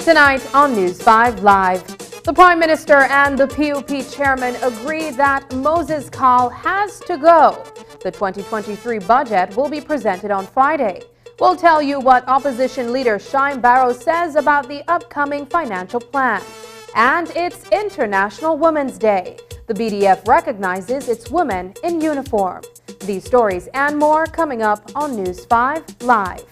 Tonight on News 5 Live, the Prime Minister and the PUP chairman agree that Moses Call has to go. The 2023 budget will be presented on Friday. We'll tell you what opposition leader Shyam Barrow says about the upcoming financial plan. And it's International Women's Day. The BDF recognizes its women in uniform. These stories and more coming up on News 5 Live.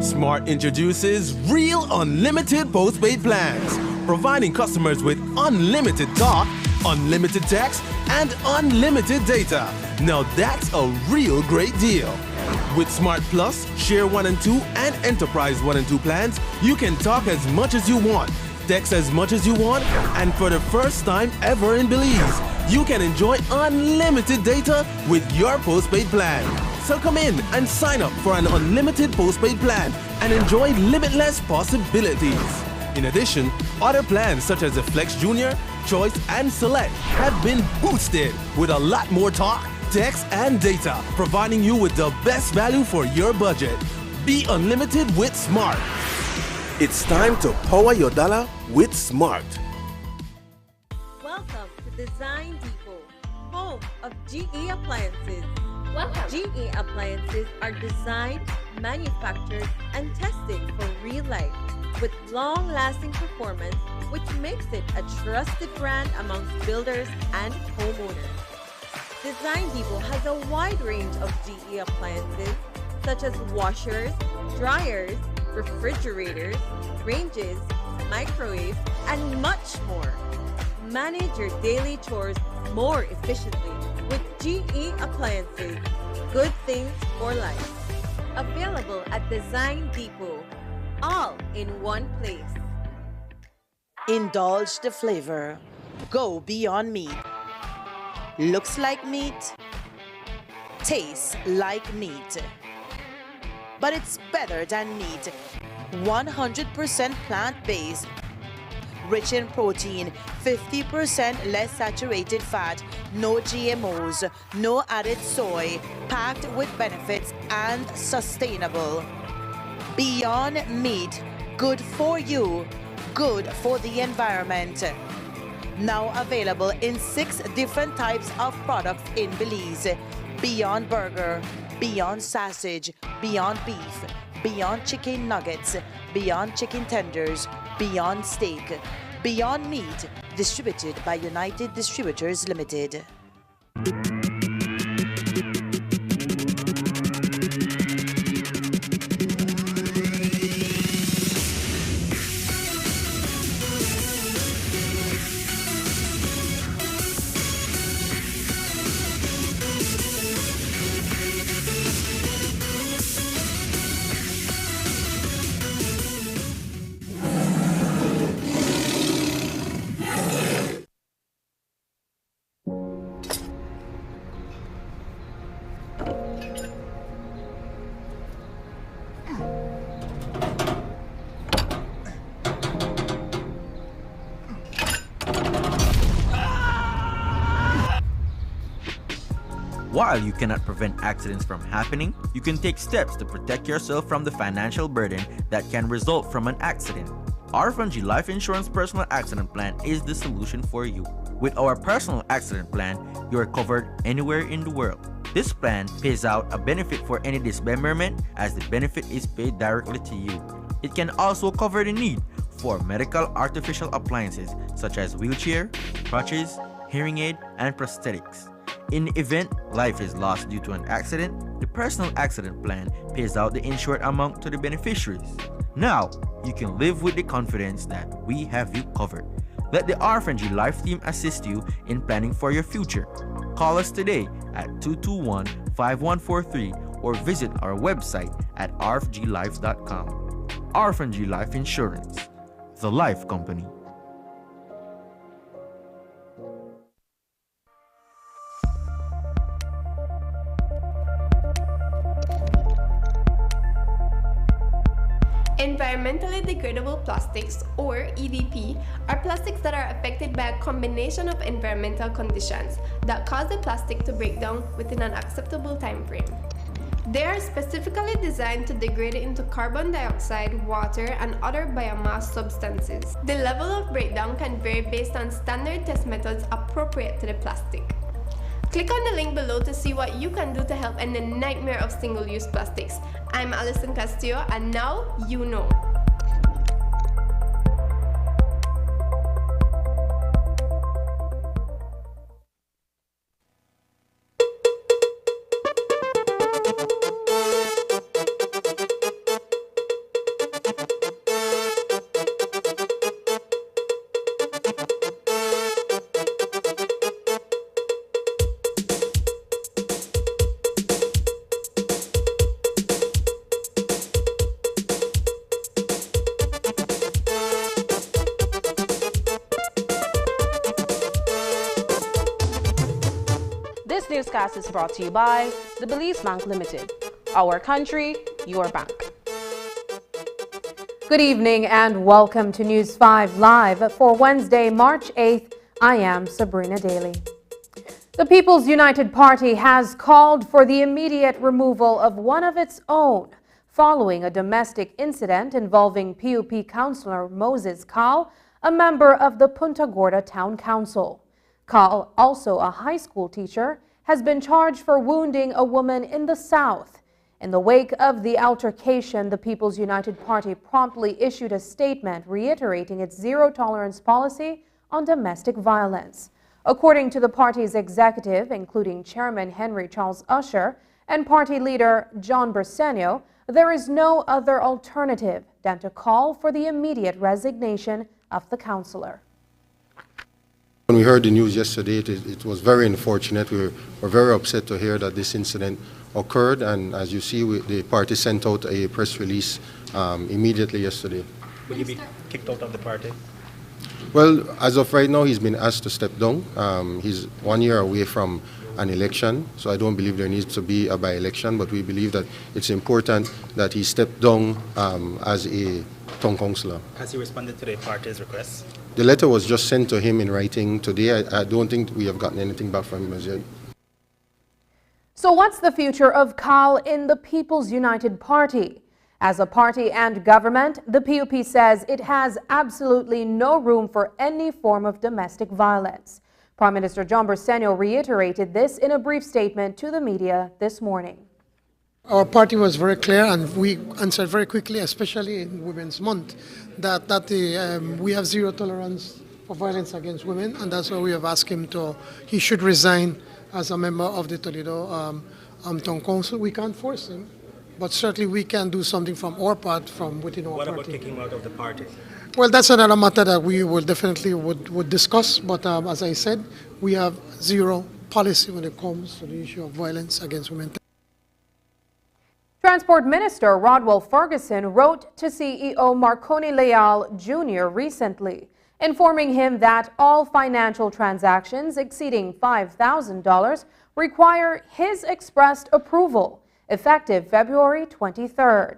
Smart introduces Real Unlimited Postpaid Plans, providing customers with unlimited talk, unlimited text, and unlimited data. Now that's a real great deal. With Smart Plus, Share 1 and 2, and Enterprise 1 and 2 plans, you can talk as much as you want, text as much as you want, and for the first time ever in Belize, you can enjoy unlimited data with your postpaid plan. So come in and sign up for an unlimited postpaid plan and enjoy limitless possibilities. In addition, other plans such as the Flex Junior, Choice, and Select have been boosted with a lot more talk, text, and data, providing you with the best value for your budget. Be unlimited with Smart. It's time to power your dollar with Smart. Welcome to Design Depot, home of GE Appliances. Welcome. GE Appliances are designed, manufactured, and tested for real life with long-lasting performance, which makes it a trusted brand amongst builders and homeowners. Design Depot has a wide range of GE appliances such as washers, dryers, refrigerators, ranges, microwaves, and much more. Manage your daily chores more efficiently with GE Appliances. Good things for life. Available at Design Depot. All in one place. Indulge the flavor. Go beyond meat. Looks like meat. Tastes like meat. But it's better than meat. 100% plant-based. Rich in protein, 50% less saturated fat, no GMOs, no added soy, packed with benefits and sustainable. Beyond meat, good for you, good for the environment. Now available in 6 different types of products in Belize. Beyond burger, beyond sausage, beyond beef, beyond chicken nuggets, beyond chicken tenders, beyond steak, beyond meat, distributed by United Distributors Limited. While you cannot prevent accidents from happening, you can take steps to protect yourself from the financial burden that can result from an accident. Our Fungi Life Insurance Personal Accident Plan is the solution for you. With our personal accident plan, you are covered anywhere in the world. This plan pays out a benefit for any dismemberment as the benefit is paid directly to you. It can also cover the need for medical artificial appliances such as wheelchair, crutches, hearing aid, and prosthetics. In the event life is lost due to an accident, the personal accident plan pays out the insured amount to the beneficiaries. Now, you can live with the confidence that we have you covered. Let the RFNG Life team assist you in planning for your future. Call us today at 221-5143 or visit our website at rfglife.com. RFNG Life Insurance, the Life Company. Environmentally degradable plastics, or EDP, are plastics that are affected by a combination of environmental conditions that cause the plastic to break down within an acceptable time frame. They are specifically designed to degrade into carbon dioxide, water, and other biomass substances. The level of breakdown can vary based on standard test methods appropriate to the plastic. Click on the link below to see what you can do to help end the nightmare of single-use plastics. I'm Alison Castillo, and now you know. This newscast is brought to you by the Belize Bank Limited. Our country, your bank. Good evening and welcome to News 5 Live for Wednesday, March 8th. I am Sabrina Daly. The People's United Party has called for the immediate removal of one of its own following a domestic incident involving PUP Councillor Moses Kahl, a member of the Punta Gorda Town Council. Kahl, also a high school teacher, has been charged for wounding a woman in the South. In the wake of the altercation, the People's United Party promptly issued a statement reiterating its zero-tolerance policy on domestic violence. According to the party's executive, including Chairman Henry Charles Usher and party leader John Bersenio, there is no other alternative than to call for the immediate resignation of the councillor. When we heard the news yesterday, it was very unfortunate. We were very upset to hear that this incident occurred, and as you see, the party sent out a press release immediately yesterday. Will he be kicked out of the party? Well, as of right now, he's been asked to step down. He's 1 year away from an election, so I don't believe there needs to be a by-election, but we believe that it's important that he step down as a town councillor. Has he responded to the party's request? The letter was just sent to him in writing today. I don't think we have gotten anything back from him as yet. So what's the future of Kahl in the People's United Party? As a party and government, the PUP says it has absolutely no room for any form of domestic violence. Prime Minister John Bersenio reiterated this in a brief statement to the media this morning. Our party was very clear, and we answered very quickly, especially in Women's Month, that we have zero tolerance for violence against women, and that's why we have asked him he should resign as a member of the Toledo Town Council. We can't force him, but certainly we can do something from our part, from within our party. What about kicking him out of the party? Well, that's another matter that we will definitely would discuss, but as I said, we have zero policy when it comes to the issue of violence against women. Transport Minister Rodwell Ferguson wrote to CEO Marconi Leal Jr. recently, informing him that all financial transactions exceeding $5,000 require his expressed approval, effective February 23rd.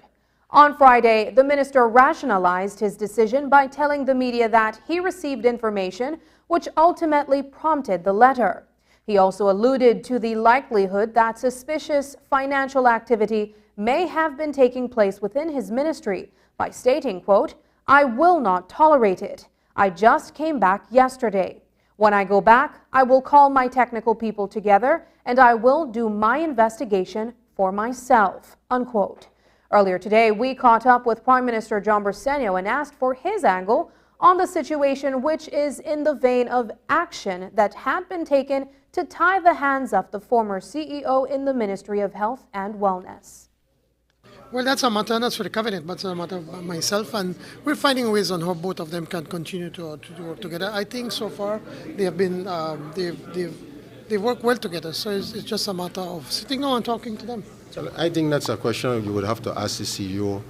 On Friday, the minister rationalized his decision by telling the media that he received information which ultimately prompted the letter. He also alluded to the likelihood that suspicious financial activity may have been taking place within his ministry by stating, quote, "I will not tolerate it. I just came back yesterday. When I go back, I will call my technical people together and I will do my investigation for myself," unquote. Earlier today, we caught up with Prime Minister John Bersenio and asked for his angle on the situation, which is in the vein of action that had been taken to tie the hands of the former CEO in the Ministry of Health and Wellness. Well, that's a matter not for the cabinet, but it's a matter of myself, and we're finding ways on how both of them can continue to work together. I think so far they have been they work well together, so it's just a matter of sitting down and talking to them. So I think that's a question you would have to ask the CEO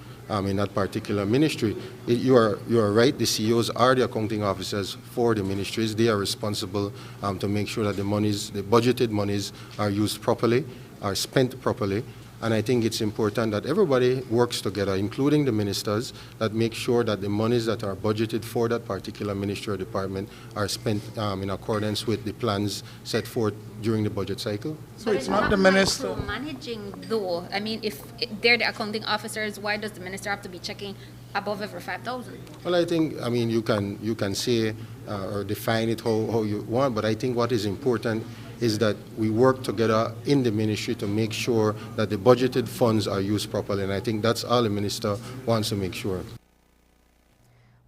in that particular ministry. You are right. The CEOs are the accounting officers for the ministries. They are responsible to make sure that the budgeted monies are used properly, are spent properly. And I think it's important that everybody works together, including the ministers, that make sure that the monies that are budgeted for that particular ministry or department are spent in accordance with the plans set forth during the budget cycle. So it's not the minister managing, though. I mean, if they're the accounting officers, why does the minister have to be checking above every 5,000? Well, I think, I mean, you can say or define it how you want, but I think what is important is that we work together in the ministry to make sure that the budgeted funds are used properly, and I think that's all the minister wants to make sure.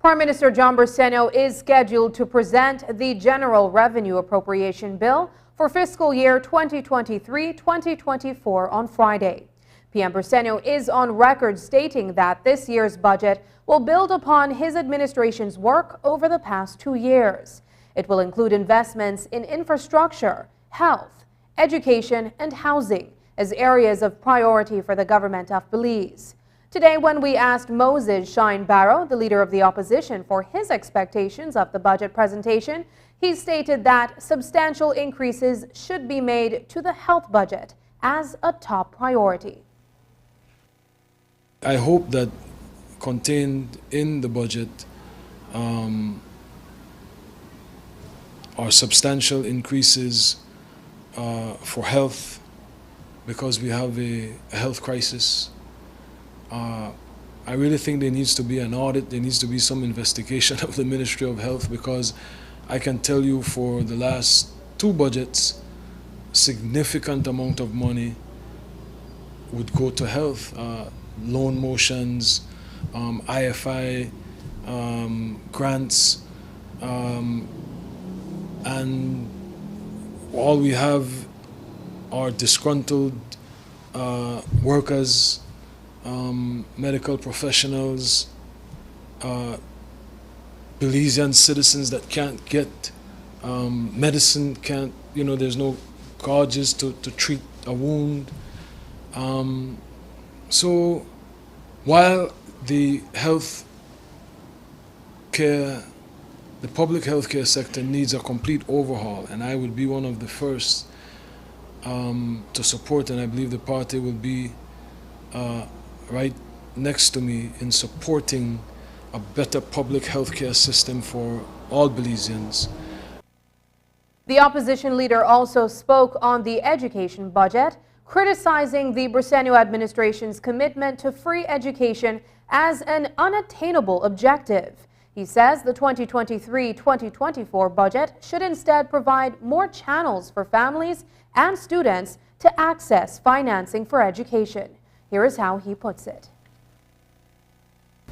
Prime Minister John Bersenio is scheduled to present the General Revenue Appropriation Bill for fiscal year 2023-2024 on Friday. PM Bersenio is on record stating that this year's budget will build upon his administration's work over the past 2 years. It will include investments in infrastructure, health, education, and housing as areas of priority for the government of Belize. Today, when we asked Moses Shine Barrow, the leader of the opposition, for his expectations of the budget presentation, he stated that substantial increases should be made to the health budget as a top priority. I hope that contained in the budget are substantial increases for health, because we have a health crisis. I really think there needs to be an audit, there needs to be some investigation of the Ministry of Health, because I can tell you for the last 2 budgets, significant amount of money would go to health. Loan motions, IFI grants, and all we have are disgruntled workers, medical professionals, Belizean citizens that can't get medicine, there's no gauges to treat a wound. So while the public health care sector needs a complete overhaul, and I would be one of the first to support, and I believe the party will be right next to me in supporting a better public health care system for all Belizeans. The opposition leader also spoke on the education budget, criticizing the Bersenio administration's commitment to free education as an unattainable objective. He says the 2023-2024 budget should instead provide more channels for families and students to access financing for education. Here is how he puts it.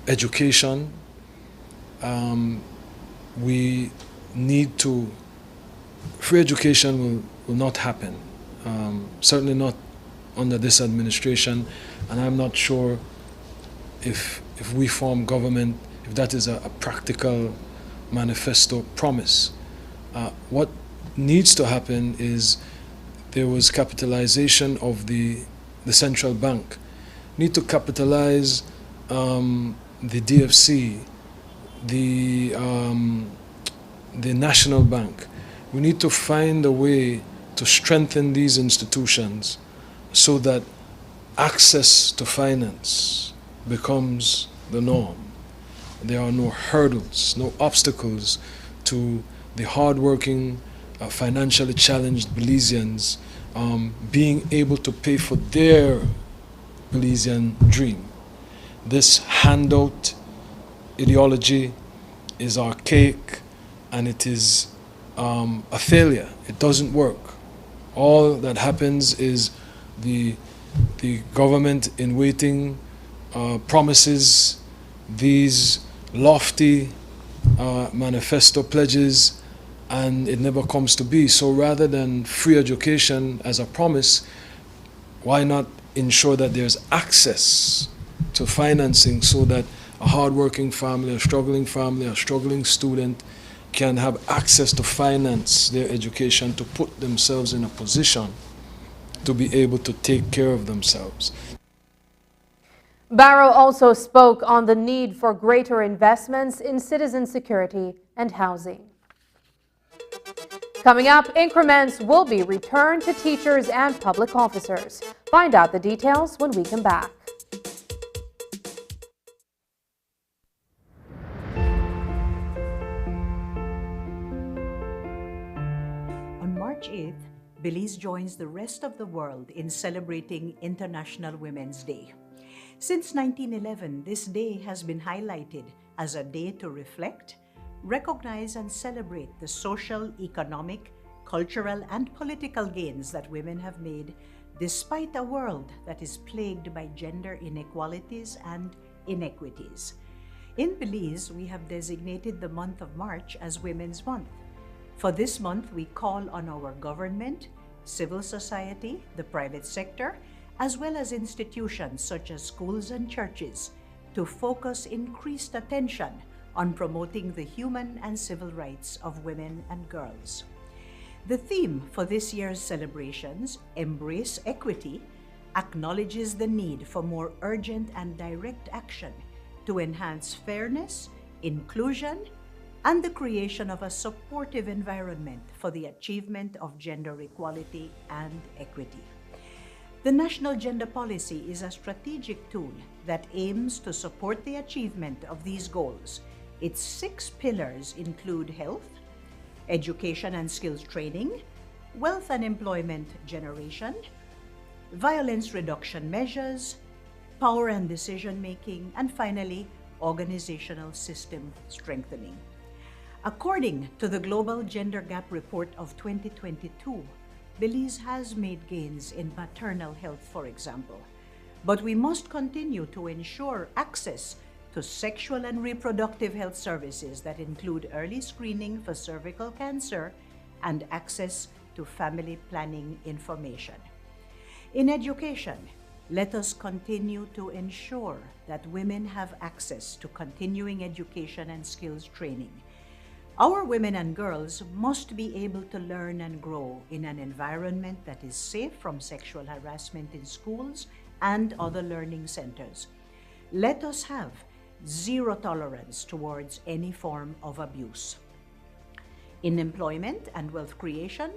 Education, we need to, free education will not happen. Certainly not under this administration, and I'm not sure if we form government, if that is a practical manifesto promise. What needs to happen is there was capitalization of the central bank. We need to capitalize the DFC, the National Bank. We need to find a way to strengthen these institutions so that access to finance becomes the norm. There are no hurdles, no obstacles to the hardworking, financially challenged Belizeans being able to pay for their Belizean dream. This handout ideology is archaic, and it is a failure. It doesn't work. All that happens is the government in waiting promises these lofty manifesto pledges, and it never comes to be. So rather than free education as a promise, why not ensure that there's access to financing so that a hardworking family, a struggling student can have access to finance their education to put themselves in a position to be able to take care of themselves. Barrow also spoke on the need for greater investments in citizen security and housing. Coming up, increments will be returned to teachers and public officers. Find out the details when we come back. On March 8th, Belize joins the rest of the world in celebrating International Women's Day. Since 1911, this day has been highlighted as a day to reflect, recognize, and celebrate the social, economic, cultural, and political gains that women have made despite a world that is plagued by gender inequalities and inequities. In Belize, we have designated the month of March as Women's Month. For this month, we call on our government, civil society, the private sector, as well as institutions such as schools and churches to focus increased attention on promoting the human and civil rights of women and girls. The theme for this year's celebrations, Embrace Equity, acknowledges the need for more urgent and direct action to enhance fairness, inclusion, and the creation of a supportive environment for the achievement of gender equality and equity. The National Gender Policy is a strategic tool that aims to support the achievement of these goals. Its 6 pillars include health, education and skills training, wealth and employment generation, violence reduction measures, power and decision making, and finally, organizational system strengthening. According to the Global Gender Gap Report of 2022, Belize has made gains in maternal health, for example, but we must continue to ensure access to sexual and reproductive health services that include early screening for cervical cancer and access to family planning information. In education, let us continue to ensure that women have access to continuing education and skills training. Our women and girls must be able to learn and grow in an environment that is safe from sexual harassment in schools and other learning centers. Let us have zero tolerance towards any form of abuse. In employment and wealth creation,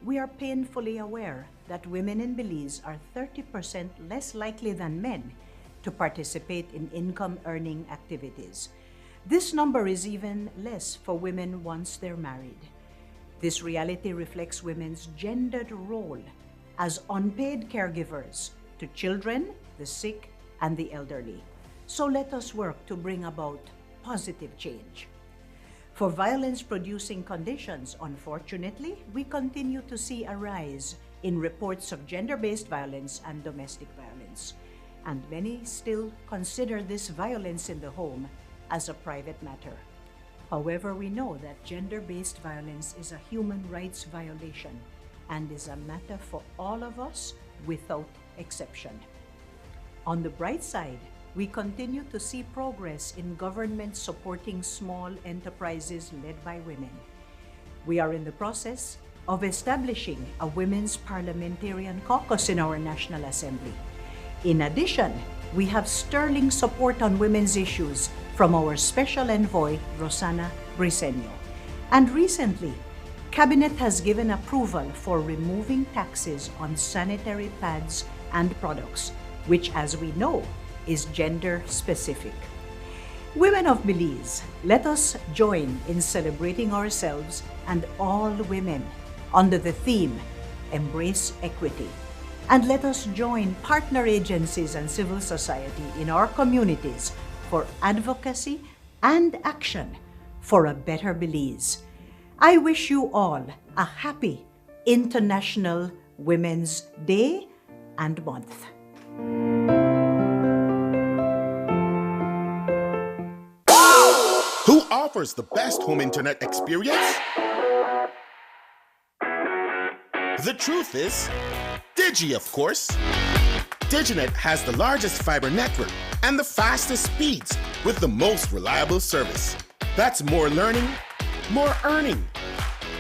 we are painfully aware that women in Belize are 30% less likely than men to participate in income-earning activities. This number is even less for women once they're married. This reality reflects women's gendered role as unpaid caregivers to children, the sick, and the elderly. So let us work to bring about positive change. For violence-producing conditions, unfortunately, we continue to see a rise in reports of gender-based violence and domestic violence, and many still consider this violence in the home as a private matter. However, we know that gender-based violence is a human rights violation and is a matter for all of us without exception. On the bright side, we continue to see progress in government supporting small enterprises led by women. We are in the process of establishing a Women's Parliamentarian Caucus in our National Assembly. In addition, we have sterling support on women's issues from our Special Envoy, Rosana Briceño. And recently, Cabinet has given approval for removing taxes on sanitary pads and products, which, as we know, is gender-specific. Women of Belize, let us join in celebrating ourselves and all women under the theme, Embrace Equity. And let us join partner agencies and civil society in our communities for advocacy and action for a better Belize. I wish you all a happy International Women's Day and Month. Who offers the best home internet experience? The truth is, Digi, of course. Diginet has the largest fiber network and the fastest speeds with the most reliable service. That's more learning, more earning,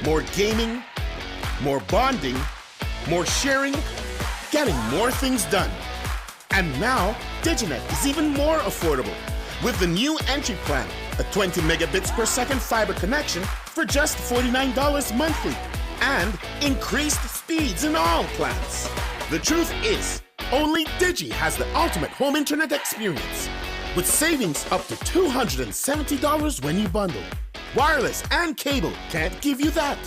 more gaming, more bonding, more sharing, getting more things done. And now, Diginet is even more affordable with the new entry plan, a 20 megabits per second fiber connection for just $49 monthly, and increased speeds in all plans. The truth is, Only Digi has the ultimate home internet experience, with savings up to $270 when you bundle. Wireless and cable can't give you that.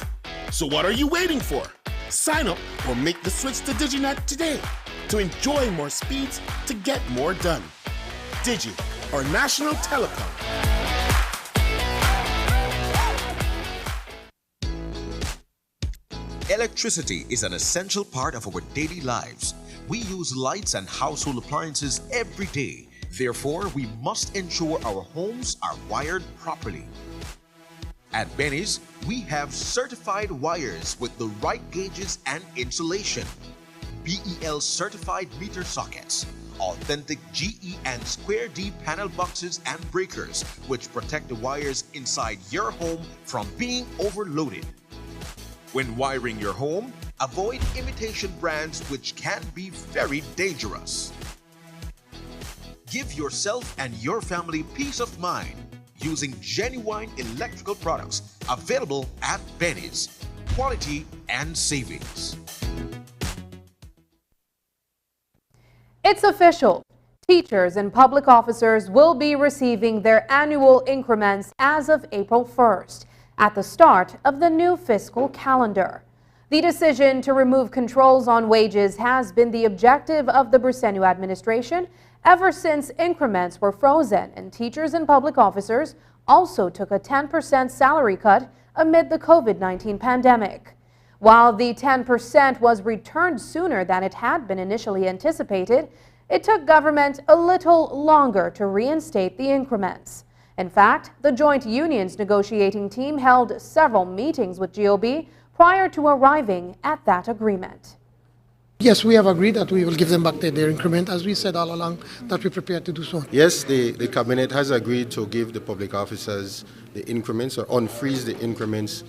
So what are you waiting for? Sign up or make the switch to DigiNet today to enjoy more speeds to get more done. Digi, or National Telecom. Electricity is an essential part of our daily lives. We use lights and household appliances every day. Therefore, we must ensure our homes are wired properly. At Benny's, we have certified wires with the right gauges and insulation. BEL certified meter sockets, authentic GE and square D panel boxes and breakers, which protect the wires inside your home from being overloaded. When wiring your home, avoid imitation brands which can be very dangerous. Give yourself and your family peace of mind using genuine electrical products available at Benny's. Quality and savings. It's official. Teachers and public officers will be receiving their annual increments as of April 1st, at the start of the new fiscal calendar. The decision to remove controls on wages has been the objective of the Briceño administration ever since increments were frozen and teachers and public officers also took a 10% salary cut amid the COVID-19 pandemic. While the 10% was returned sooner than it had been initially anticipated, it took government a little longer to reinstate the increments. In fact, the joint unions negotiating team held several meetings with GOB prior to arriving at that agreement. Yes, we have agreed that we will give them back their increment, as we said all along, that we're prepared to do so. Yes, the cabinet has agreed to give the public officers the increments or unfreeze the increments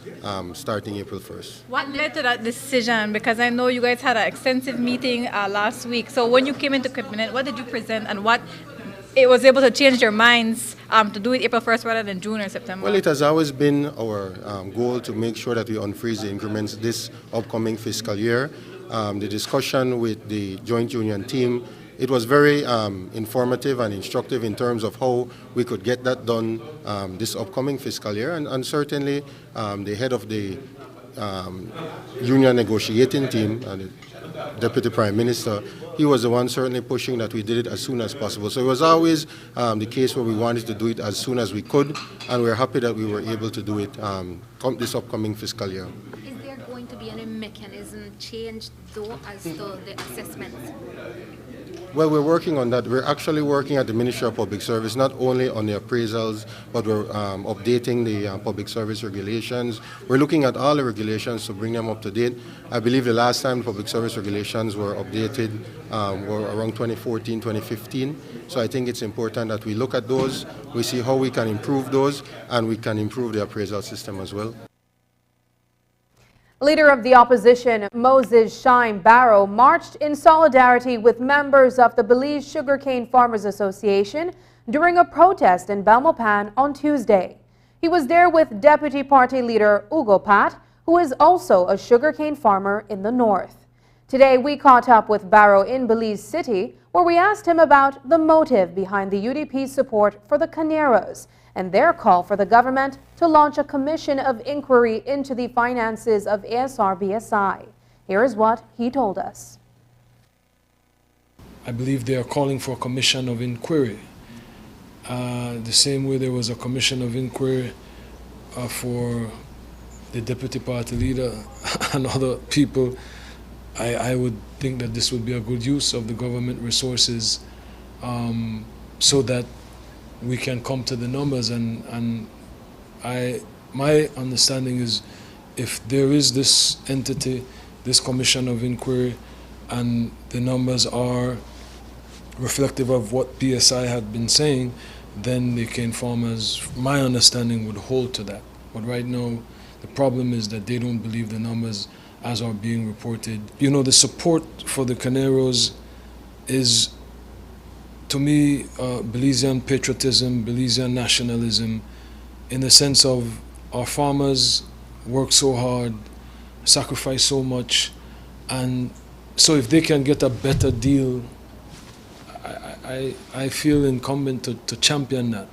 starting April 1st. What led to that decision? Because I know you guys had an extensive meeting last week. So when you came into cabinet, what did you present and what it was able to change your minds to do it April 1st rather than June or September? Well, it has always been our goal to make sure that we unfreeze the increments this upcoming fiscal year. The discussion with the joint union team, it was very informative and instructive in terms of how we could get that done this upcoming fiscal year. And certainly the head of the union negotiating team, the Deputy Prime Minister, he was the one certainly pushing that we did it as soon as possible. So it was always the case where we wanted to do it as soon as we could, and we're happy that we were able to do it this upcoming fiscal year. Is there going to be any mechanism changed though as to the assessments? Well, we're working on that. We're actually working at the Ministry of Public Service, not only on the appraisals, but we're updating the public service regulations. We're looking at all the regulations to bring them up to date. I believe the last time public service regulations were updated were around 2014, 2015. So I think it's important that we look at those, we see how we can improve those, and we can improve the appraisal system as well. Leader of the opposition, Moses Shine Barrow, marched in solidarity with members of the Belize Sugarcane Farmers Association during a protest in Belmopan on Tuesday. He was there with Deputy Party Leader Ugo Pat, who is also a sugarcane farmer in the north. Today, we caught up with Barrow in Belize City, where we asked him about the motive behind the UDP's support for the caneros and their call for the government to launch a commission of inquiry into the finances of ASR-BSI. Here is what he told us. I believe they are calling for a commission of inquiry. The same way there was a commission of inquiry for the deputy party leader and other people, I would think that this would be a good use of the government resources so that we can come to the numbers. And my understanding is if there is this entity, this commission of inquiry, and the numbers are reflective of what PSI had been saying, then the cane farmers, my understanding, would hold to that. But right now, the problem is that they don't believe the numbers as are being reported. You know, the support for the caneros is, to me, Belizean patriotism, Belizean nationalism, in the sense of our farmers work so hard, sacrifice so much, and So if they can get a better deal, I feel incumbent to champion that.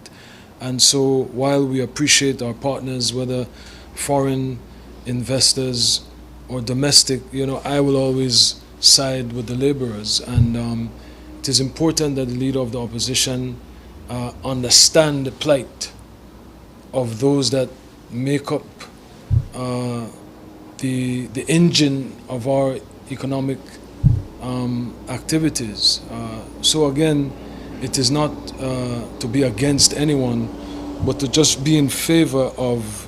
And so while we appreciate our partners, whether foreign investors or domestic, I will always side with the laborers. And it is important that the leader of the opposition understand the plight of those that make up the engine of our economic activities. So again, it is not to be against anyone, but to just be in favor of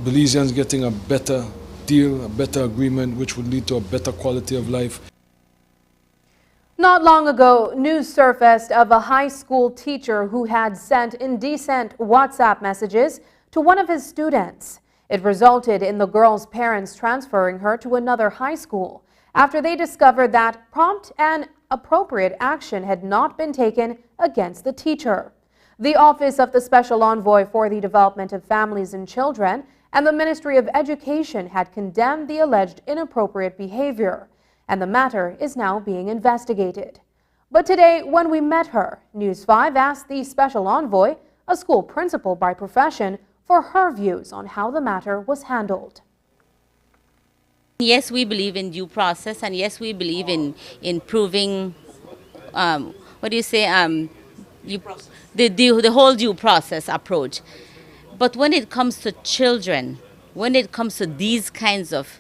Belizeans getting a better deal, a better agreement, which would lead to a better quality of life. Not long ago, news surfaced of a high school teacher who had sent indecent WhatsApp messages to one of his students. It resulted in the girl's parents transferring her to another high school after they discovered that prompt and appropriate action had not been taken against the teacher. The Office of the Special Envoy for the Development of Families and Children and the Ministry of Education had condemned the alleged inappropriate behavior, and the matter is now being investigated. But today, when we met her, News 5 asked the Special Envoy, a school principal by profession, for her views on how the matter was handled. Yes, we believe in due process, and yes, we believe in proving, the whole due process approach. But when it comes to children, when it comes to these kinds of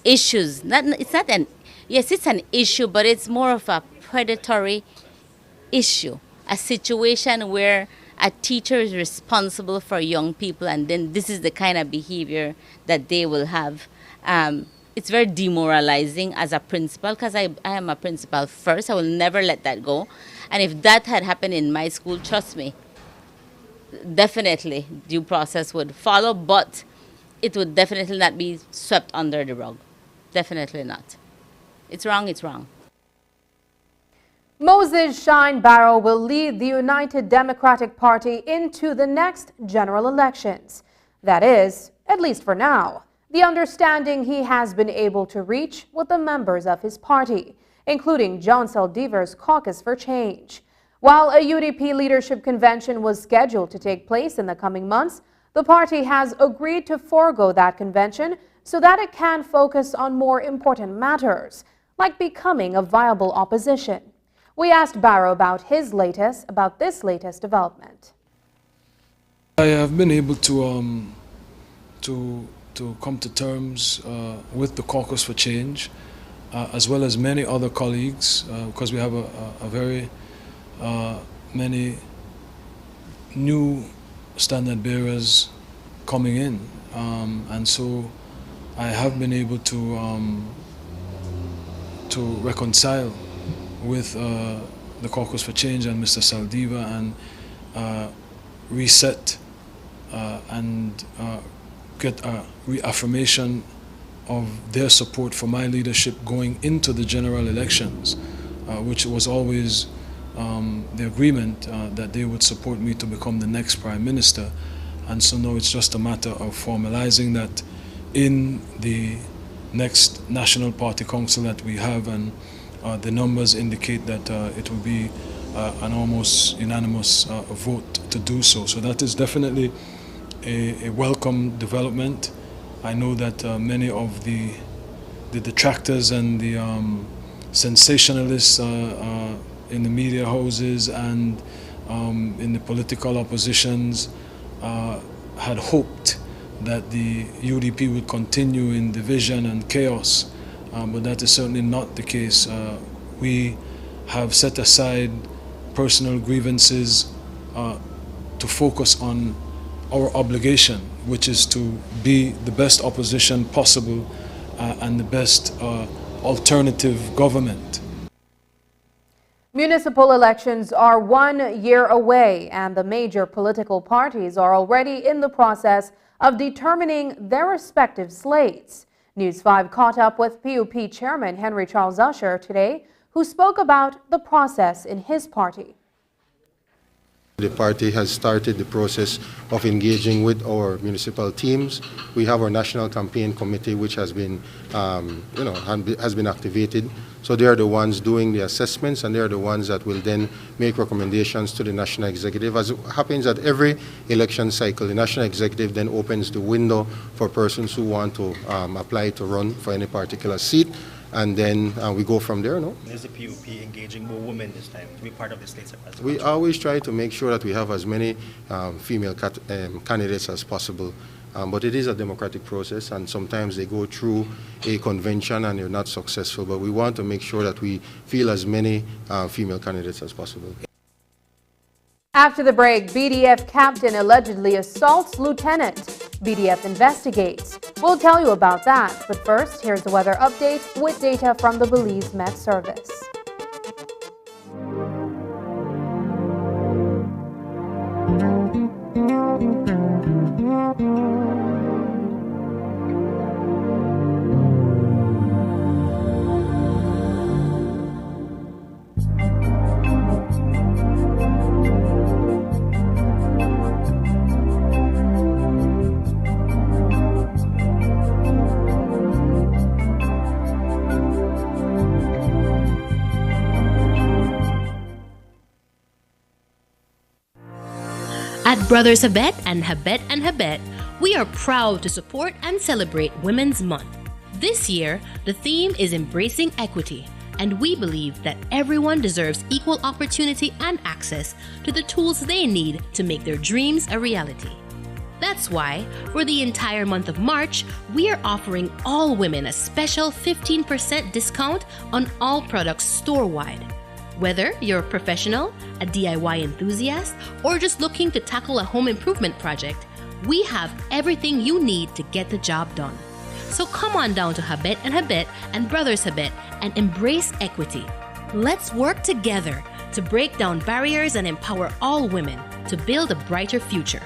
issues, it's an issue, but it's more of a predatory issue, a situation where a teacher is responsible for young people, and then this is the kind of behavior that they will have. It's very demoralizing as a principal, because I am a principal first. I will never let that go. And if that had happened in my school, trust me, definitely due process would follow, but it would definitely not be swept under the rug. Definitely not. It's wrong, it's wrong. Moses Shine Barrow will lead the United Democratic Party into the next general elections. That is, at least for now, the understanding he has been able to reach with the members of his party, including John Saldivar's Caucus for Change. While a UDP leadership convention was scheduled to take place in the coming months, the party has agreed to forego that convention so that it can focus on more important matters, like becoming a viable opposition. We asked Barrow about this latest development. I have been able to come to terms with the Caucus for Change, as well as many other colleagues, because we have a very many new standard bearers coming in, and so I have been able to reconcile with the Caucus for Change and Mr. Saldiva and reset and get a reaffirmation of their support for my leadership going into the general elections, which was always the agreement that they would support me to become the next Prime Minister. And so now it's just a matter of formalizing that in the next National Party Council that we have, and the numbers indicate that it will be an almost unanimous vote to do so. So that is definitely a welcome development. I know that many of the detractors and the sensationalists in the media houses and in the political oppositions had hoped that the UDP would continue in division and chaos. But that is certainly not the case. We have set aside personal grievances to focus on our obligation, which is to be the best opposition possible and the best alternative government. Municipal elections are 1 year away, and the major political parties are already in the process of determining their respective slates. News 5 caught up with PUP Chairman Henry Charles Usher today, who spoke about the process in his party. The party has started the process of engaging with our municipal teams. We have our national campaign committee, which has been, has been activated. So they are the ones doing the assessments, and they are the ones that will then make recommendations to the national executive. As it happens at every election cycle, the national executive then opens the window for persons who want to apply to run for any particular seat. And then we go from there, no? Is the PUP engaging more women this time to be part of the state's advisory We council? always try to make sure that we have as many female candidates as possible. But it is a democratic process, and sometimes they go through a convention and they're not successful. But we want to make sure that we field as many female candidates as possible. After the break, BDF captain allegedly assaults lieutenant. BDF investigates. We'll tell you about that. But first, here's the weather update with data from the Belize Met Service. At Brothers Habet and Habet, we are proud to support and celebrate Women's Month. This year, the theme is embracing equity, and we believe that everyone deserves equal opportunity and access to the tools they need to make their dreams a reality. That's why, for the entire month of March, we are offering all women a special 15% discount on all products store-wide. Whether you're a professional, a DIY enthusiast, or just looking to tackle a home improvement project, we have everything you need to get the job done. So come on down to Habet and Brothers Habet and embrace equity. Let's work together to break down barriers and empower all women to build a brighter future.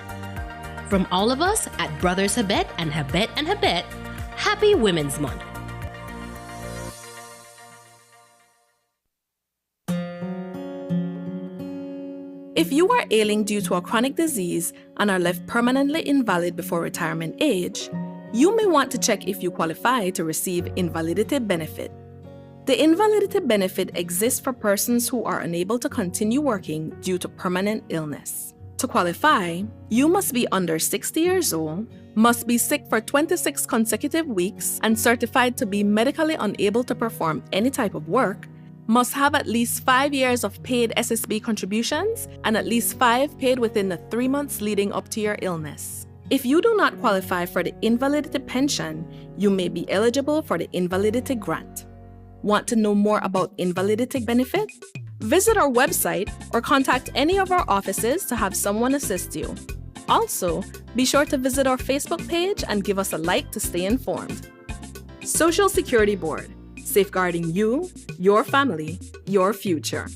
From all of us at Brothers Habet and Habet, Happy Women's Month. If you are ailing due to a chronic disease and are left permanently invalid before retirement age, you may want to check if you qualify to receive invalidity benefit. The invalidity benefit exists for persons who are unable to continue working due to permanent illness. To qualify, you must be under 60 years old, must be sick for 26 consecutive weeks and certified to be medically unable to perform any type of work, must have at least 5 years of paid SSB contributions and at least 5 paid within the 3 months leading up to your illness. If you do not qualify for the invalidity pension, you may be eligible for the invalidity grant. Want to know more about invalidity benefit? Visit our website or contact any of our offices to have someone assist you. Also, be sure to visit our Facebook page and give us a like to stay informed. Social Security Board. Safeguarding you, your family, your future.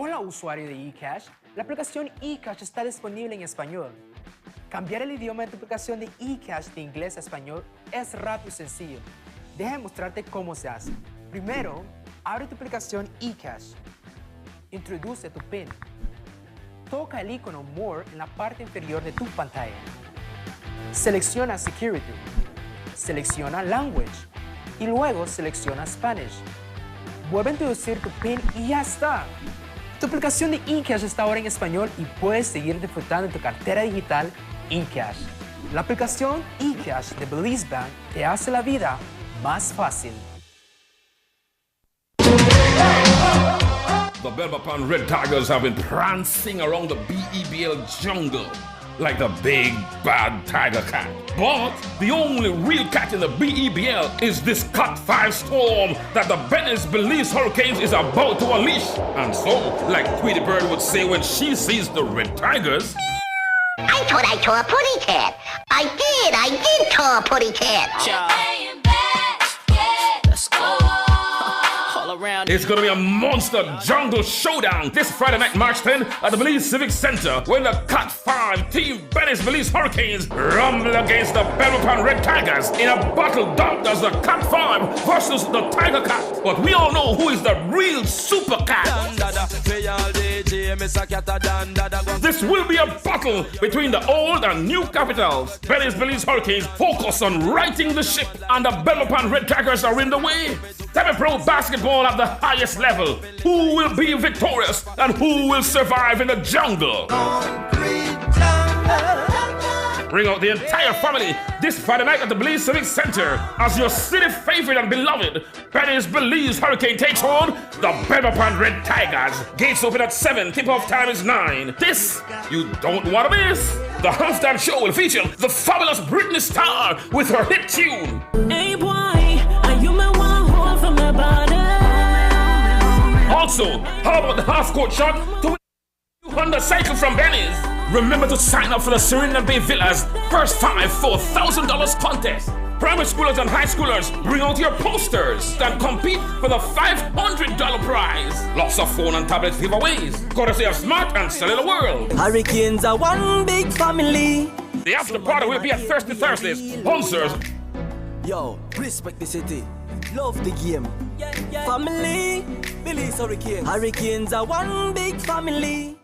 Hola usuario de eCash, la aplicación eCash está disponible en español. Cambiar el idioma de tu aplicación de eCash de inglés a español es rápido y sencillo. Deja mostrarte cómo se hace. Primero, abre tu aplicación eCash. Introduce tu PIN. Toca el icono More en la parte inferior de tu pantalla. Selecciona Security. Selecciona Language. Y luego selecciona Spanish. Vuelve a introducir tu PIN y ya está. Tu aplicación de eCash está ahora en español y puedes seguir disfrutando de tu cartera digital eCash. La aplicación eCash de Belize Bank te hace la vida más fácil. The Belmopan Red Tigers have been prancing around the BEBL jungle like the big bad tiger cat. But the only real cat in the BEBL is this Cat 5 storm that the Venice Belize Hurricanes is about to unleash. And so, like Tweety Bird would say when she sees the Red Tigers, I thought I saw a putty cat. I did saw a putty cat. let's go. It's gonna be a monster jungle showdown this Friday night, March 10 at the Belize Civic Center when the Cat 5 Team Venice Belize Hurricanes rumble against the Belmopan Red Tigers in a battle dubbed as the Cat 5 versus the Tiger Cat. But we all know who is the real super cat. This will be a battle between the old and new capitals. Venice Belize Hurricanes focus on righting the ship and the Belmopan Red Tigers are in the way. Semi-pro basketball at the highest level. Who will be victorious and who will survive in the jungle? Bring out the entire family this Friday night at the Belize Civic Center as your city favorite and beloved Venice Belize Hurricane takes on the Belmopan Red Tigers. Gates open at 7, tip-off time is 9. This you don't want to miss. The halftime show will feature the fabulous Britney Star with her hit tune. Hey boy, are you my one hold from my body? Also, how about the half-court shot to win a Honda cycle from Venice? Remember to sign up for the Serena Bay Villas First 5 $4,000 contest. Primary schoolers and high schoolers, bring out your posters and compete for the $500 prize. Lots of phone and tablet giveaways, courtesy of Smart and Cellular World. Hurricanes are one big family. The after party will be at Thirsty Thursdays. Sponsors. Yo, respect the city. Love the game. Family, Belize Hurricanes. Hurricanes are one big family.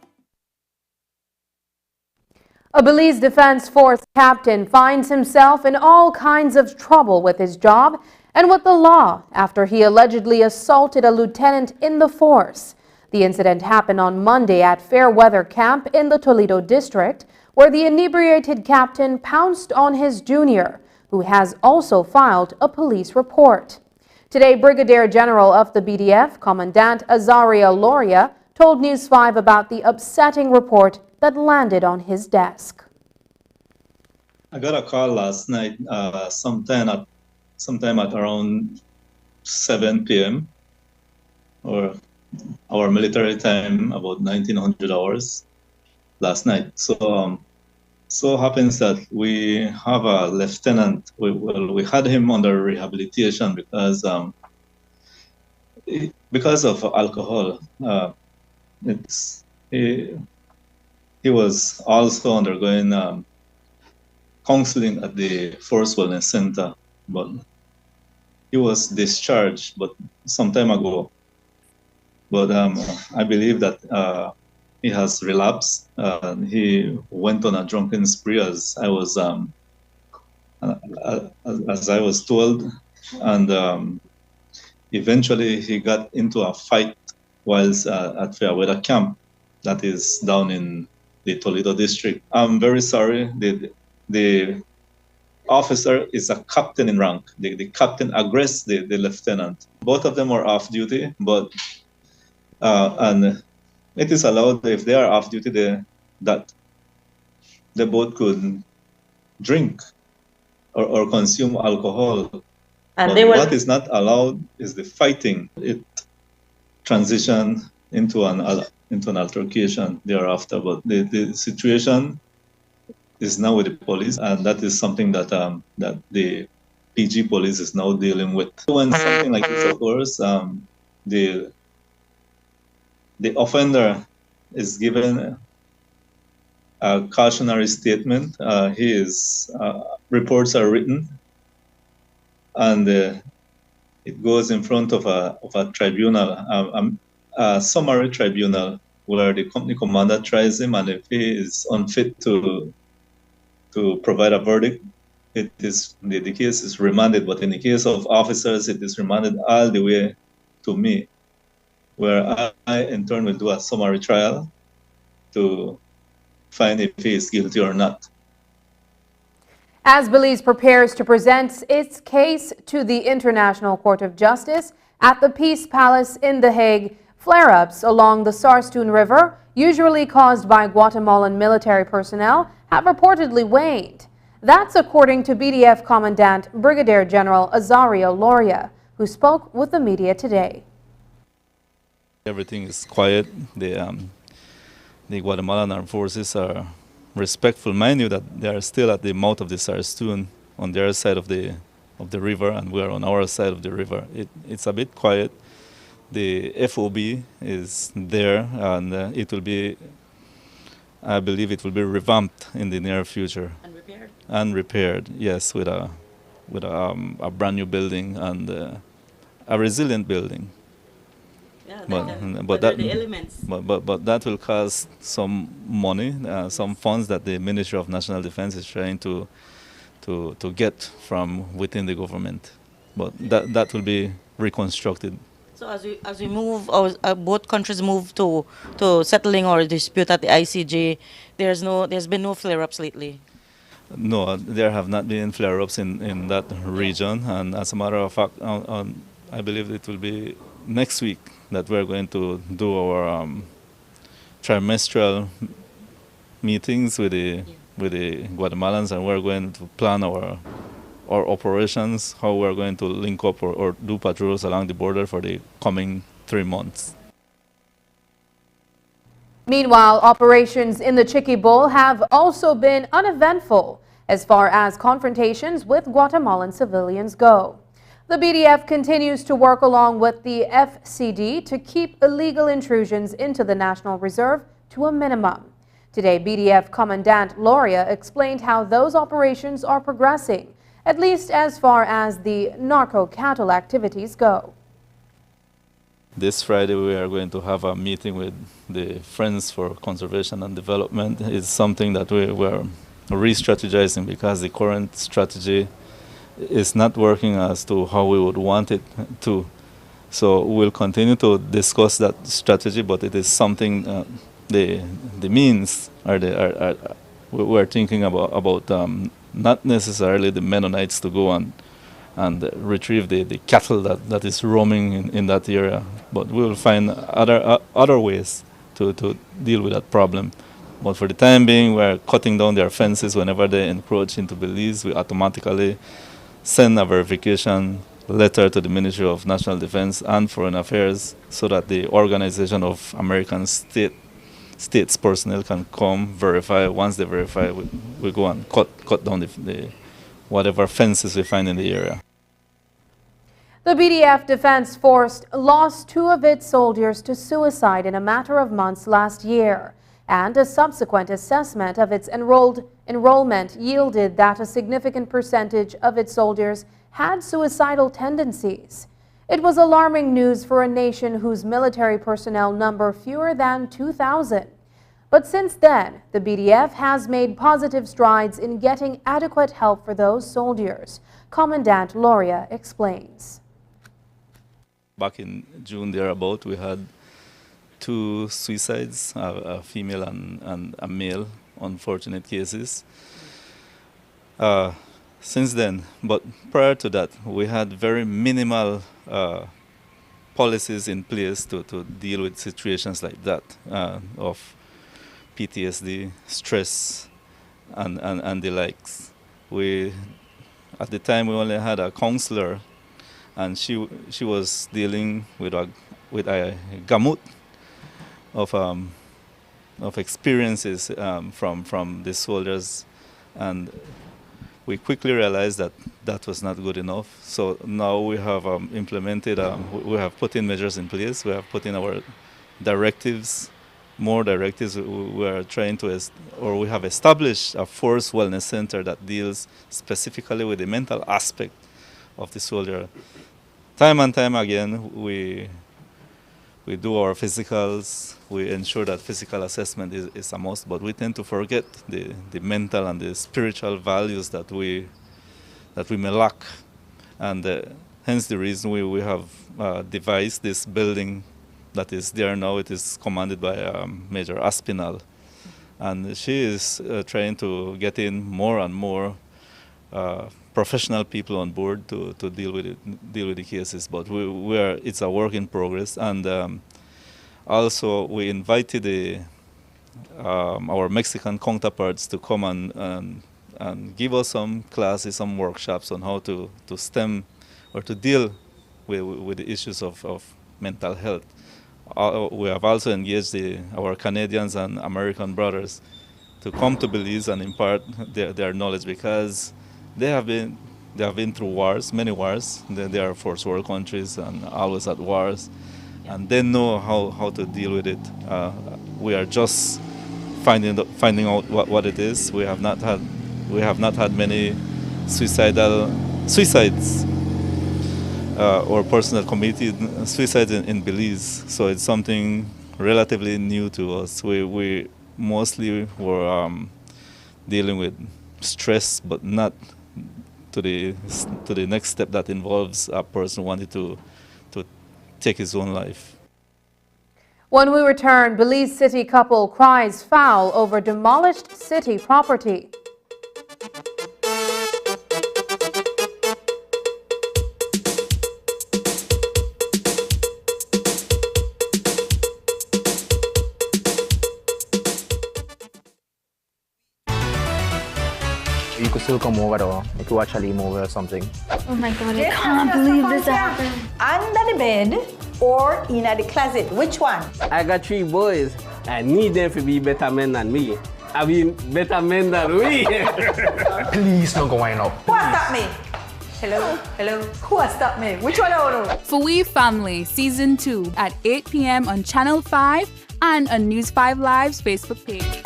A Belize Defense Force captain finds himself in all kinds of trouble with his job and with the law after he allegedly assaulted a lieutenant in the force. The incident happened on Monday at Fairweather Camp in the Toledo district, where the inebriated captain pounced on his junior, who has also filed a police report. Today, Brigadier General of the BDF, Commandant Azaria Loria, told News 5 about the upsetting report that landed on his desk. I got a call last night, sometime at around 7 p.m. or our military time, about 1900 hours last night. So happens that we have a lieutenant. We had him under rehabilitation because of alcohol. He was also undergoing counseling at the Force Wellness Center, but he was discharged some time ago. But I believe that he has relapsed. He went on a drunken spree, as I was told, and eventually he got into a fight whilst at Fairweather Camp, that is down in the Toledo district. I'm very sorry. The officer is a captain in rank. The captain aggressed the lieutenant. Both of them are off duty, but and it is allowed if they are off duty that they both could drink or consume alcohol. And what is not allowed is the fighting. It transitioned into an altercation thereafter, but the situation is now with the police, and that is something that that the PG police is now dealing with. When something like this occurs, the the offender is given a cautionary statement. His reports are written, and it goes in front of a tribunal, a summary tribunal, where the company commander tries him, and if he is unfit to provide a verdict, the case is remanded. But in the case of officers, it is remanded all the way to me, where I in turn will do a summary trial to find if he is guilty or not. As Belize prepares to present its case to the International Court of Justice at the Peace Palace in The Hague, flare-ups along the Sarstoon River, usually caused by Guatemalan military personnel, have reportedly waned. That's according to BDF Commandant Brigadier General Azario Loria, who spoke with the media today. Everything is quiet. The Guatemalan armed forces are respectful. Mind you that they are still at the mouth of the Sarstoon on their side of the river, and we are on our side of the river. It's a bit quiet. The FOB is there, and it will be, I believe it will be revamped in the near future. And repaired? And repaired, yes, with a brand new building and a resilient building. Yeah, but the elements. But that will cost some money, some funds that the Ministry of National Defense is trying to get from within the government. But that will be reconstructed. So as we move, both countries move to settling our dispute at the ICJ, there's been no flare-ups lately. No, there have not been flare-ups in that region, and as a matter of fact, I believe it will be next week that we're going to do our trimestral meetings with the Guatemalans, and we're going to plan our operations, how we're going to link up or do patrols along the border for the coming 3 months. Meanwhile, operations in the Chiqui Bull have also been uneventful as far as confrontations with Guatemalan civilians go. The BDF continues to work along with the FCD to keep illegal intrusions into the National Reserve to a minimum. Today, BDF Commandant Loria explained how those operations are progressing, at least as far as the narco-cattle activities go. This Friday we are going to have a meeting with the Friends for Conservation and Development. It's something that we're re-strategizing because the current strategy is not working as to how we would want it to. So we'll continue to discuss that strategy, but it is something, the means we're thinking about not necessarily the Mennonites to go and retrieve the cattle that is roaming in that area, but we will find other ways to deal with that problem. But for the time being, we're cutting down their fences. Whenever they encroach into Belize, we automatically send a verification letter to the Ministry of National Defense and Foreign Affairs so that the Organization of American States personnel can come verify. Once they verify, we go and cut down the whatever fences we find in the area. The BDF Defense Force lost 2 of its soldiers to suicide in a matter of months last year, and a subsequent assessment of its enrollment yielded that a significant percentage of its soldiers had suicidal tendencies. It was alarming news for a nation whose military personnel number fewer than 2,000. But since then, the BDF has made positive strides in getting adequate help for those soldiers. Commandant Loria explains. Back in June thereabout, we had 2 suicides, a female and a male, unfortunate cases. Since then, but prior to that, we had very minimal policies in place to deal with situations like that, of PTSD, stress, and the likes. At the time, we only had a counselor, and she was dealing with a gamut of experiences from the soldiers, and we quickly realized that was not good enough. So now we have implemented, we have put in measures in place. We have put in our directives, more directives. We are trying to, we have established a force wellness center that deals specifically with the mental aspect of the soldier. Time and time again, we do our physicals. We ensure that physical assessment is a must, but we tend to forget the mental and the spiritual values that we may lack, and hence the reason we have devised this building that is there now. It is commanded by Major Aspinall, and she is trying to get in more and more professional people on board to deal with the cases. But it's a work in progress, and also we invited our Mexican counterparts to come and give us some classes, some workshops on how to stem or to deal with the issues of mental health. We have also engaged our Canadians and American brothers to come to Belize and impart their knowledge, because they have been through wars, many wars. They are first world countries and always at wars, and they know how to deal with it. We are just finding out what it is. We have not had many suicides or personal committed suicides in Belize. So it's something relatively new to us. We mostly were dealing with stress, but not to the next step that involves a person wanting to take his own life. When we return, Belize City couple cries foul over demolished city property. You could still come over though, if you actually move or something. Oh my god, I can't believe this happened. Under the bed or in the closet, which one? I got 3 boys. I need them to be better men than me. I mean, better men than we. Please don't go up. Who has stopped me? Hello? Who has stopped me? Which one I want to? For We Family, Season 2 at 8 p.m. on Channel 5 and on News 5 Live's Facebook page.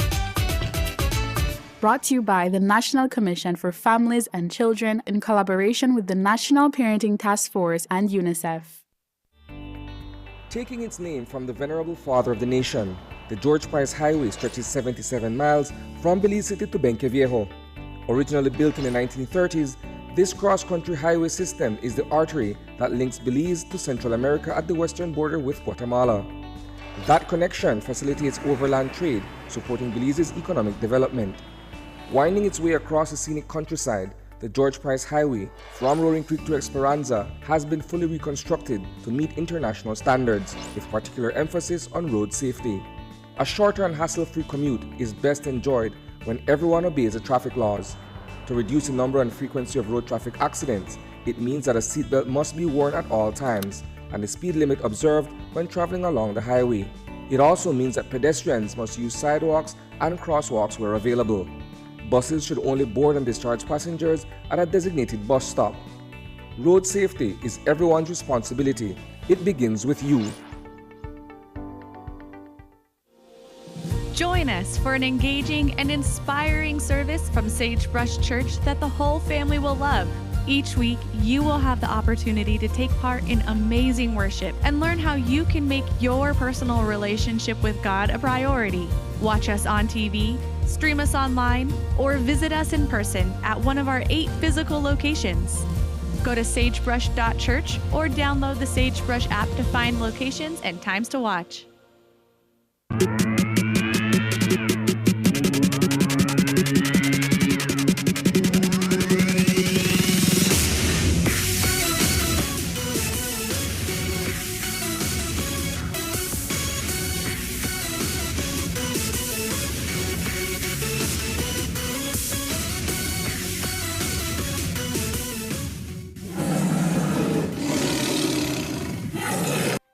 Brought to you by the National Commission for Families and Children in collaboration with the National Parenting Task Force and UNICEF. Taking its name from the venerable father of the nation, the George Price Highway stretches 77 miles from Belize City to Benqueviejo. Originally built in the 1930s, this cross-country highway system is the artery that links Belize to Central America at the western border with Guatemala. That connection facilitates overland trade, supporting Belize's economic development. Winding its way across the scenic countryside, the George Price Highway from Roaring Creek to Esperanza has been fully reconstructed to meet international standards, with particular emphasis on road safety. A shorter and hassle-free commute is best enjoyed when everyone obeys the traffic laws. To reduce the number and frequency of road traffic accidents, it means that a seatbelt must be worn at all times and the speed limit observed when traveling along the highway. It also means that pedestrians must use sidewalks and crosswalks where available. Buses should only board and discharge passengers at a designated bus stop. Road safety is everyone's responsibility. It begins with you. Join us for an engaging and inspiring service from Sagebrush Church that the whole family will love. Each week, you will have the opportunity to take part in amazing worship and learn how you can make your personal relationship with God a priority. Watch us on TV, stream us online, or visit us in person at one of our 8 physical locations. Go to sagebrush.church or download the Sagebrush app to find locations and times to watch.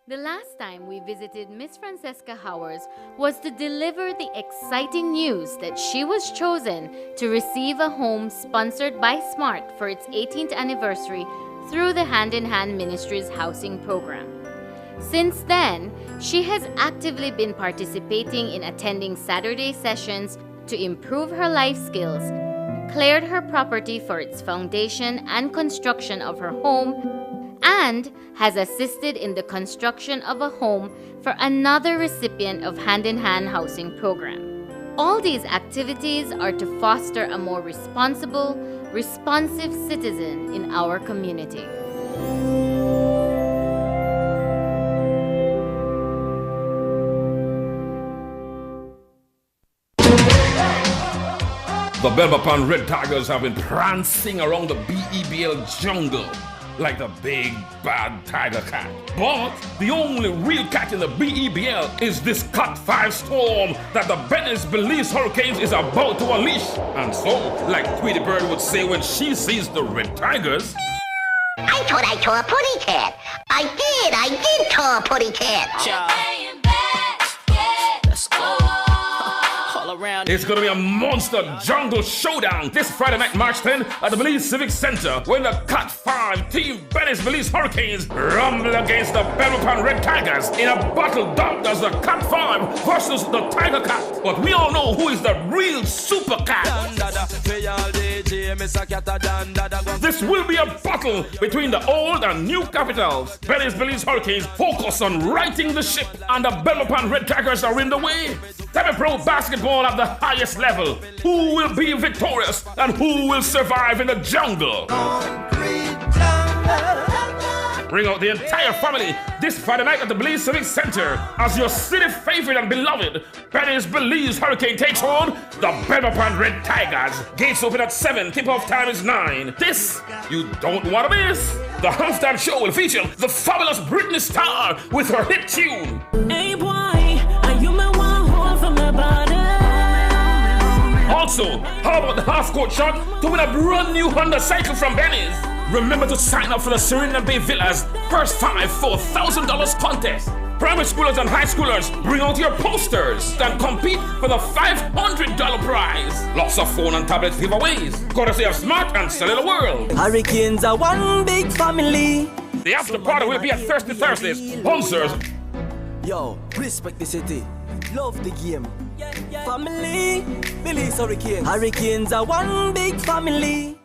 The last time we visited Miss Francesca Howers was to deliver the exciting news that she was chosen to receive a home sponsored by SMART for its 18th anniversary through the Hand in Hand Ministries housing program. Since then, she has actively been participating in attending Saturday sessions to improve her life skills, cleared her property for its foundation and construction of her home, and has assisted in the construction of a home for another recipient of Hand in Hand housing program. All these activities are to foster a more responsible, responsive citizen in our community. The Belmopan Red Tigers have been prancing around the BEBL jungle like the big bad tiger cat. But the only real cat in the BEBL is this Cat 5 storm that the Venice Belize Hurricanes is about to unleash. And so, like Tweety Bird would say when she sees the Red Tigers, I thought I saw a putty cat. I did saw a putty cat. Let's go. All around. it's gonna be a monster jungle showdown this Friday night, March 10 at the Belize Civic Center when the Cat 5 Team Venice Belize Hurricanes rumble against the Belmopan Red Tigers in a battle dubbed as the Cat 5 versus the Tiger Cat. But we all know who is the real super cat. This will be a battle between the old and new capitals. Venice Belize Hurricanes focus on righting the ship, and the Belmopan Red Tigers are in the way. Semi-pro basketball at the highest level. Who will be victorious and who will survive in the jungle? Bring out the entire family this Friday night at the Belize Civic Center as your city favorite and beloved Venice Belize Hurricane takes on the Belmopan Red Tigers. Gates open at 7, tip-off time is 9. This you don't want to miss. The halftime show will feature the fabulous Britney Star with her hit tune. Hey boy, are you my one hold from my body? Also, how about the half-court shot to win a brand new Honda cycle from Venice? Remember to sign up for the Serena Bay Villas First 5 $4,000 contest. Primary schoolers and high schoolers, bring out your posters and compete for the $500 prize. Lots of phone and tablet giveaways, courtesy of Smart and Cellular World. Hurricanes are one big family. The after party will be at Thirsty Thursdays. Sponsors. Yo, respect the city. Love the game. Family, Belize Hurricanes. Hurricanes are one big family.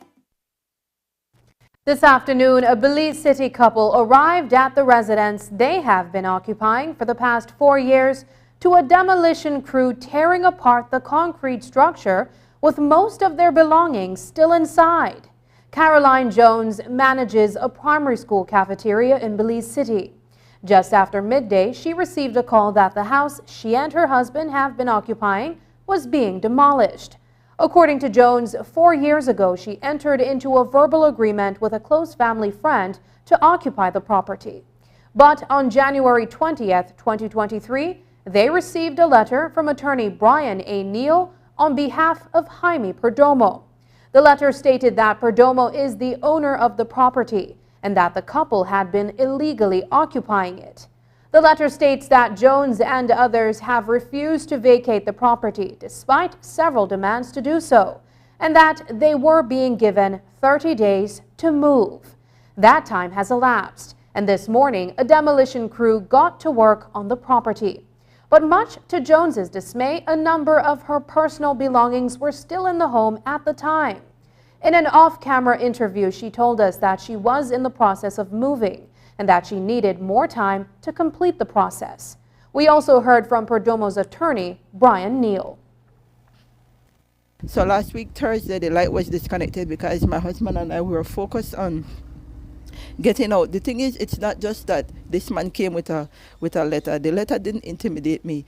This afternoon, a Belize City couple arrived at the residence they have been occupying for the past 4 years to a demolition crew tearing apart the concrete structure with most of their belongings still inside. Caroline Jones manages a primary school cafeteria in Belize City. Just after midday, she received a call that the house she and her husband have been occupying was being demolished. According to Jones, 4 years ago, she entered into a verbal agreement with a close family friend to occupy the property. But on January 20th, 2023, they received a letter from attorney Brian A. Neal on behalf of Jaime Perdomo. The letter stated that Perdomo is the owner of the property and that the couple had been illegally occupying it. The letter states that Jones and others have refused to vacate the property despite several demands to do so, and that they were being given 30 days to move. That time has elapsed, and this morning a demolition crew got to work on the property. But much to Jones's dismay, a number of her personal belongings were still in the home at the time. In an off-camera interview, she told us that she was in the process of moving and that she needed more time to complete the process. We also heard from Perdomo's attorney, Brian Neal. So last week, Thursday, the light was disconnected because my husband and I were focused on getting out. The thing is, it's not just that this man came with a letter. The letter didn't intimidate me.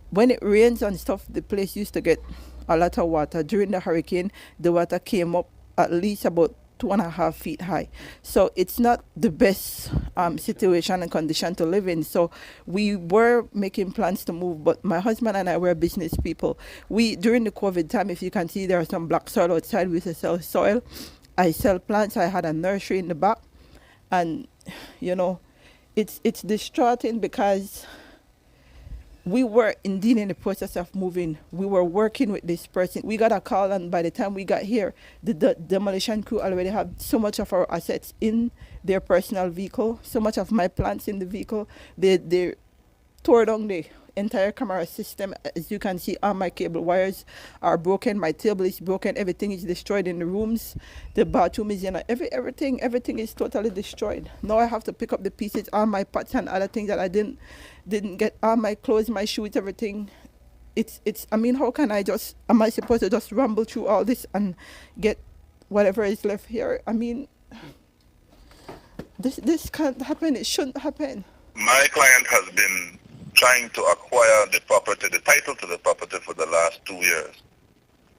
When it rains and stuff, the place used to get a lot of water. During the hurricane, the water came up at least about 2.5 feet high. So it's not the best situation and condition to live in. So we were making plans to move, but my husband and I were business people. During the COVID time, if you can see, there are some black soil outside. We used to sell soil. I sell plants. I had a nursery in the back. And, you know, it's distraughting because we were indeed in the process of moving. We were working with this person. We got a call, and by the time we got here, the demolition crew already had so much of our assets in their personal vehicle, so much of my plants in the vehicle. They tore down the entire camera system. As you can see, all my cable wires are broken. My table is broken. Everything is destroyed in the rooms. The bathroom is, everything is totally destroyed. Now I have to pick up the pieces, all my pots and other things that I didn't get, all my clothes, my shoes, everything. I mean, how can am I supposed to just rumble through all this and get whatever is left here? I mean, this can't happen. It shouldn't happen. My client has been trying to acquire the property, the title to the property, for the last 2 years.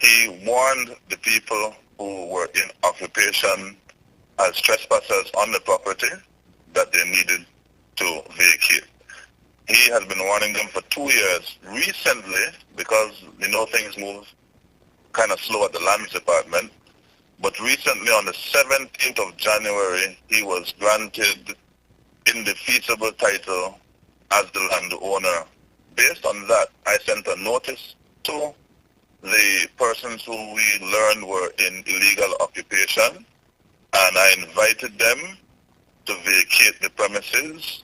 He warned the people who were in occupation as trespassers on the property that they needed to vacate. He has been warning them for 2 years. Recently, because things move kind of slow at the lands department, but recently on the 17th of January, he was granted indefeasible title as the landowner. Based on that, I sent a notice to the persons who we learned were in illegal occupation, and I invited them to vacate the premises.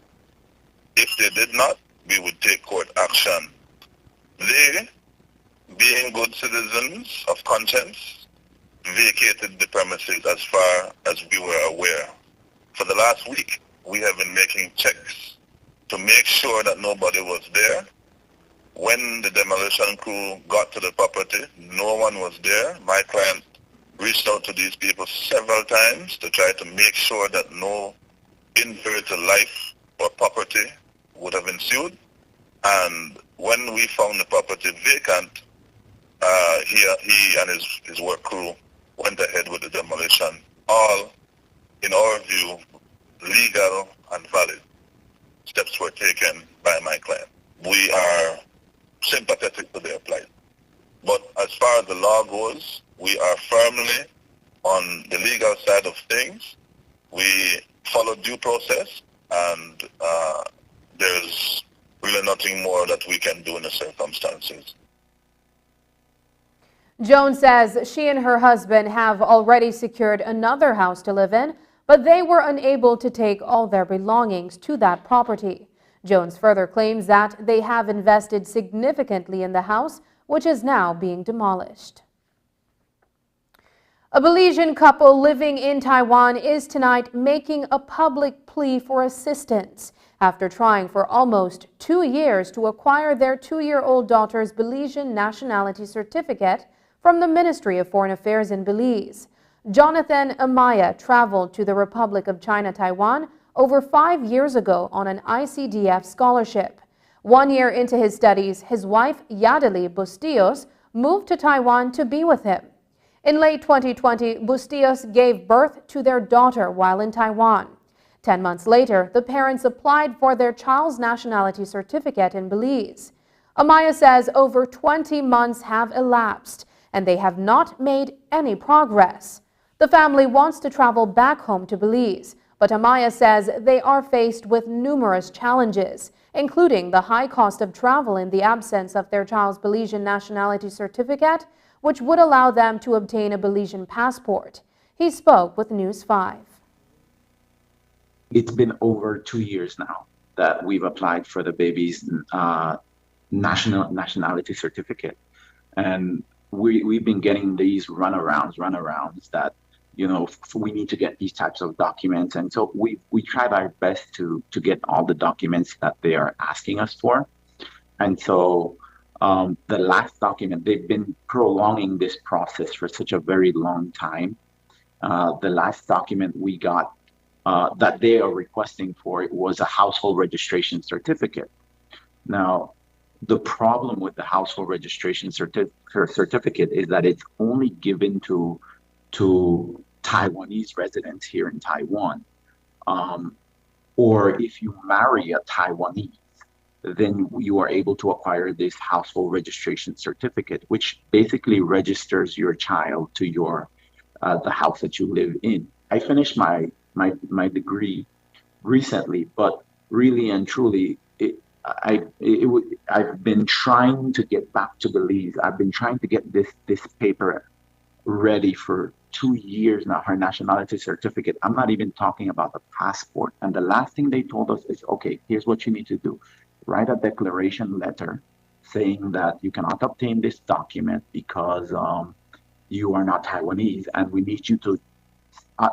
If they did not, we would take court action. They, being good citizens of conscience, vacated the premises as far as we were aware. For the last week, we have been making checks to make sure that nobody was there. When the demolition crew got to the property, no one was there. My client reached out to these people several times to try to make sure that no injury to life or property would have ensued. And when we found the property vacant, he and his work crew went ahead with the demolition. All, in our view, legal and valid. Steps were taken by my client. We are sympathetic to their plight. But as far as the law goes, we are firmly on the legal side of things. We follow due process, and there's really nothing more that we can do in the circumstances. Joan says she and her husband have already secured another house to live in, but they were unable to take all their belongings to that property. Jones further claims that they have invested significantly in the house, which is now being demolished. A Belizean couple living in Taiwan is tonight making a public plea for assistance after trying for almost 2 years to acquire their 2-year-old daughter's Belizean nationality certificate from the Ministry of Foreign Affairs in Belize. Jonathan Amaya traveled to the Republic of China, Taiwan, over 5 years ago on an ICDF scholarship. 1 year into his studies, his wife, Yadeli Bustillos, moved to Taiwan to be with him. In late 2020, Bustillos gave birth to their daughter while in Taiwan. 10 months later, the parents applied for their child's nationality certificate in Belize. Amaya says over 20 months have elapsed, and they have not made any progress. The family wants to travel back home to Belize, but Amaya says they are faced with numerous challenges, including the high cost of travel in the absence of their child's Belizean nationality certificate, which would allow them to obtain a Belizean passport. He spoke with News 5. It's been over 2 years now that we've applied for the baby's nationality certificate. And we've been getting these runarounds that, we need to get these types of documents. And so we tried our best to get all the documents that they are asking us for. And so the last document, they've been prolonging this process for such a very long time. The last document we got that they are requesting for it was a household registration certificate. Now, the problem with the household registration certificate is that it's only given to Taiwanese residents here in Taiwan. Or if you marry a Taiwanese, then you are able to acquire this household registration certificate, which basically registers your child to your the house that you live in. I finished my degree recently, but really and truly, I've been trying to get back to Belize. I've been trying to get this paper ready for 2 years now, her nationality certificate. I'm not even talking about the passport. And the last thing they told us is, okay, here's what you need to do. Write a declaration letter saying that you cannot obtain this document because you are not Taiwanese, and we need you to,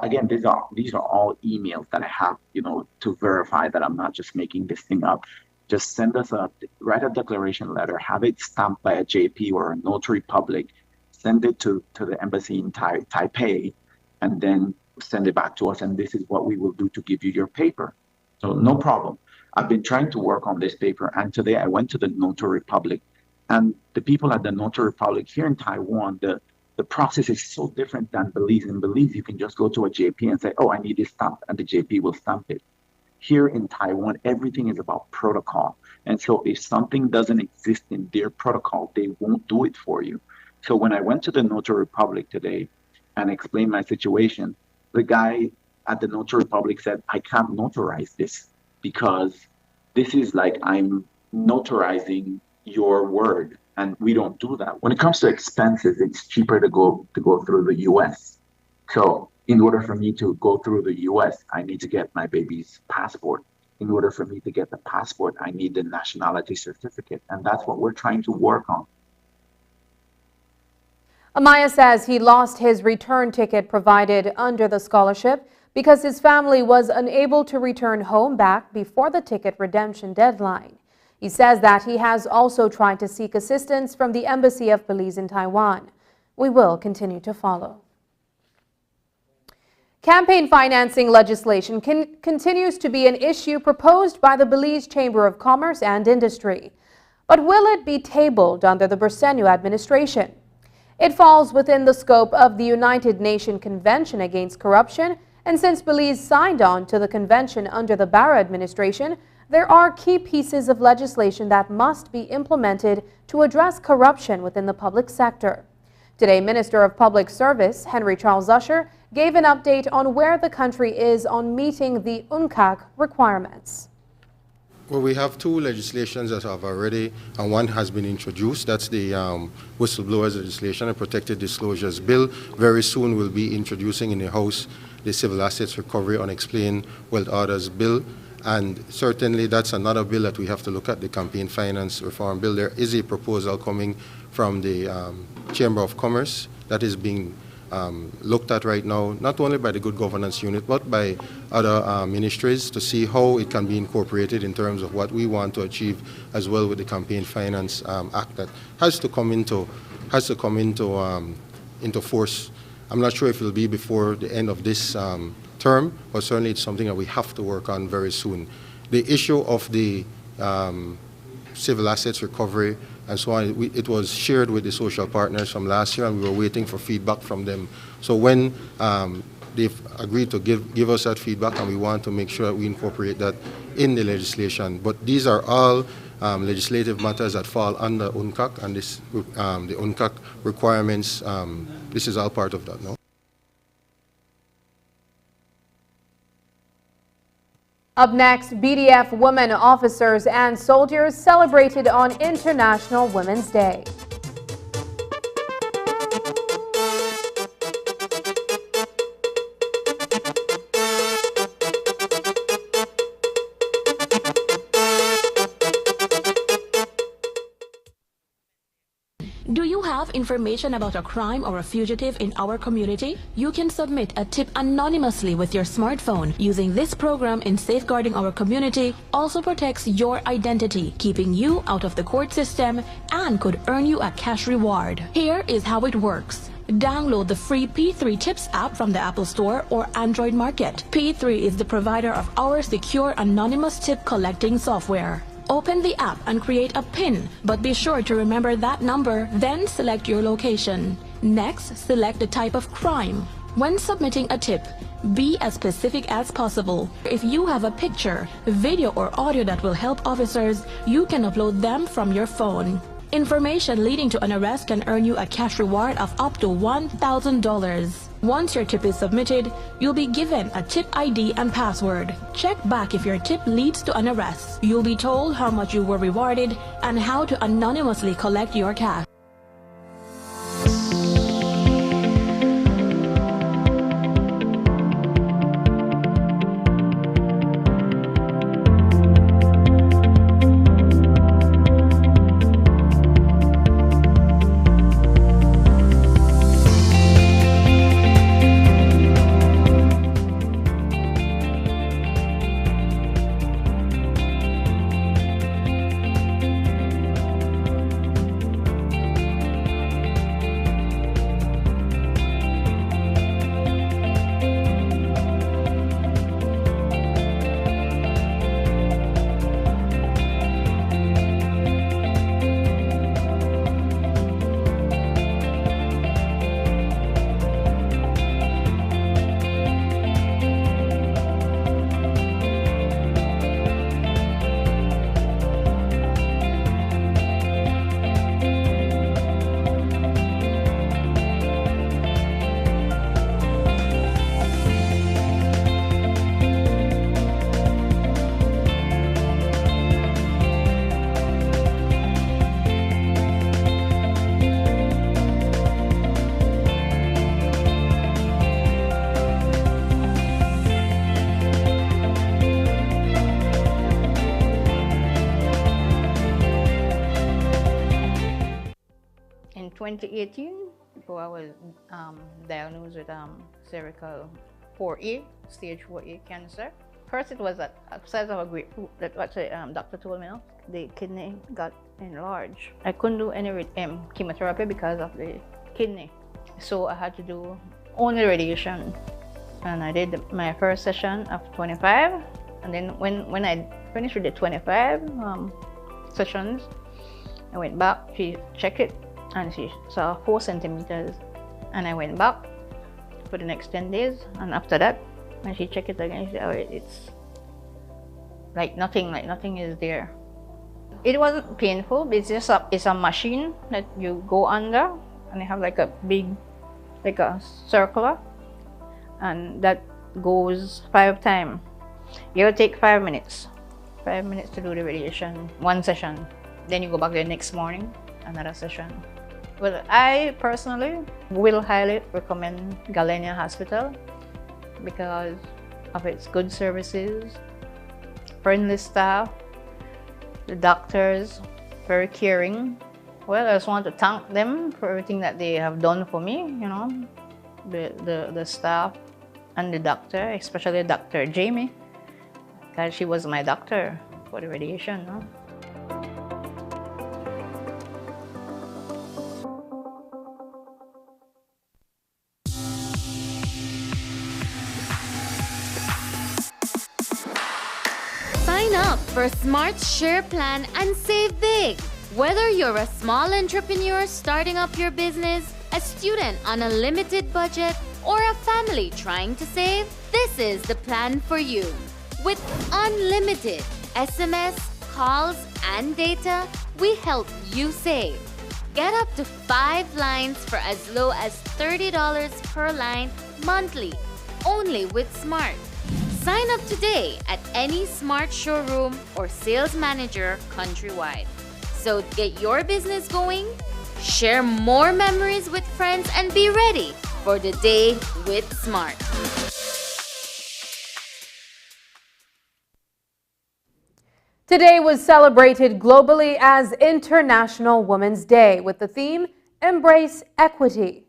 again, these are all emails that I have, to verify that I'm not just making this thing up. Just write a declaration letter, have it stamped by a JP or a notary public, send it to the embassy in Taipei, and then send it back to us. And this is what we will do to give you your paper. So no problem. I've been trying to work on this paper. And today I went to the notary public, and the people at the notary public here in Taiwan, the process is so different than Belize. In Belize, you can just go to a JP and say, oh, I need this stamped, and the JP will stamp it. Here in Taiwan, everything is about protocol. And so if something doesn't exist in their protocol, they won't do it for you. So when I went to the notary public today and explained my situation, the guy at the notary public said, I can't notarize this because this is like I'm notarizing your word. And we don't do that. When it comes to expenses, it's cheaper to go through the US. So in order for me to go through the US, I need to get my baby's passport. In order for me to get the passport, I need the nationality certificate. And that's what we're trying to work on. Amaya says he lost his return ticket provided under the scholarship because his family was unable to return home back before the ticket redemption deadline. He says that he has also tried to seek assistance from the Embassy of Belize in Taiwan. We will continue to follow. Campaign financing legislation continues to be an issue proposed by the Belize Chamber of Commerce and Industry. But will it be tabled under the Briceño administration? It falls within the scope of the United Nations Convention Against Corruption, and since Belize signed on to the convention under the Barra administration, there are key pieces of legislation that must be implemented to address corruption within the public sector. Today, Minister of Public Service Henry Charles Usher gave an update on where the country is on meeting the UNCAC requirements. Well, we have two legislations that have already, and one has been introduced. That's the whistleblowers legislation and protected disclosures bill. Very soon we'll be introducing in the House the Civil Assets Recovery Unexplained Wealth Orders bill. And certainly that's another bill that we have to look at, the Campaign Finance Reform Bill. There is a proposal coming from the Chamber of Commerce that is being looked at right now, not only by the Good Governance Unit, but by other ministries to see how it can be incorporated in terms of what we want to achieve as well with the Campaign Finance Act that has to come into force. I'm not sure if it will be before the end of this term, but certainly it's something that we have to work on very soon. The issue of the civil assets recovery and so on, it was shared with the social partners from last year, and we were waiting for feedback from them. So when they've agreed to give us that feedback, and we want to make sure that we incorporate that in the legislation. But these are all legislative matters that fall under UNCAC, and this, the UNCAC requirements, this is all part of that, no? Up next, BDF women officers and soldiers celebrated on International Women's Day. Do you have information about a crime or a fugitive in our community? You can submit a tip anonymously with your smartphone. Using this program in safeguarding our community also protects your identity, keeping you out of the court system, and could earn you a cash reward. Here is how it works. Download the free P3 Tips app from the Apple Store or Android Market. P3 is the provider of our secure anonymous tip collecting software. Open the app and create a PIN, but be sure to remember that number, then select your location. Next, select the type of crime. When submitting a tip, be as specific as possible. If you have a picture, video, or audio that will help officers, you can upload them from your phone. Information leading to an arrest can earn you a cash reward of up to $1,000. Once your tip is submitted, you'll be given a tip ID and password. Check back if your tip leads to an arrest. You'll be told how much you were rewarded and how to anonymously collect your cash. In 2018, I was diagnosed with cervical 4A, stage 4A cancer. First, it was at the size of a grapefruit. That's what the doctor told me. The kidney got enlarged. I couldn't do any chemotherapy because of the kidney. So I had to do only radiation. And I did my first session of 25. And then when I finished with the 25 sessions, I went back, she checked it, and she saw 4 centimeters. And I went back for the next 10 days. And after that, when she checked it again, she said, oh, it's like nothing is there. It wasn't painful, but it's a machine that you go under, and they have like a big, like a circular, and that goes 5 times. It'll take 5 minutes. 5 minutes to do the radiation, 1 session. Then you go back the next morning, another session. Well, I personally will highly recommend Galenia Hospital because of its good services, friendly staff, the doctors, very caring. Well, I just want to thank them for everything that they have done for me, you know, the staff and the doctor, especially Dr. Jamie, because she was my doctor for the radiation. No? Sign up for Smart Share Plan and save big. Whether you're a small entrepreneur starting up your business, a student on a limited budget, or a family trying to save, this is the plan for you. With unlimited SMS, calls, and data, we help you save. Get up to 5 lines for as low as $30 per line monthly, only with Smart. Sign up today at any Smart showroom or sales manager countrywide. So get your business going, share more memories with friends, and be ready for the day with Smart. Today was celebrated globally as International Women's Day with the theme Embrace Equity.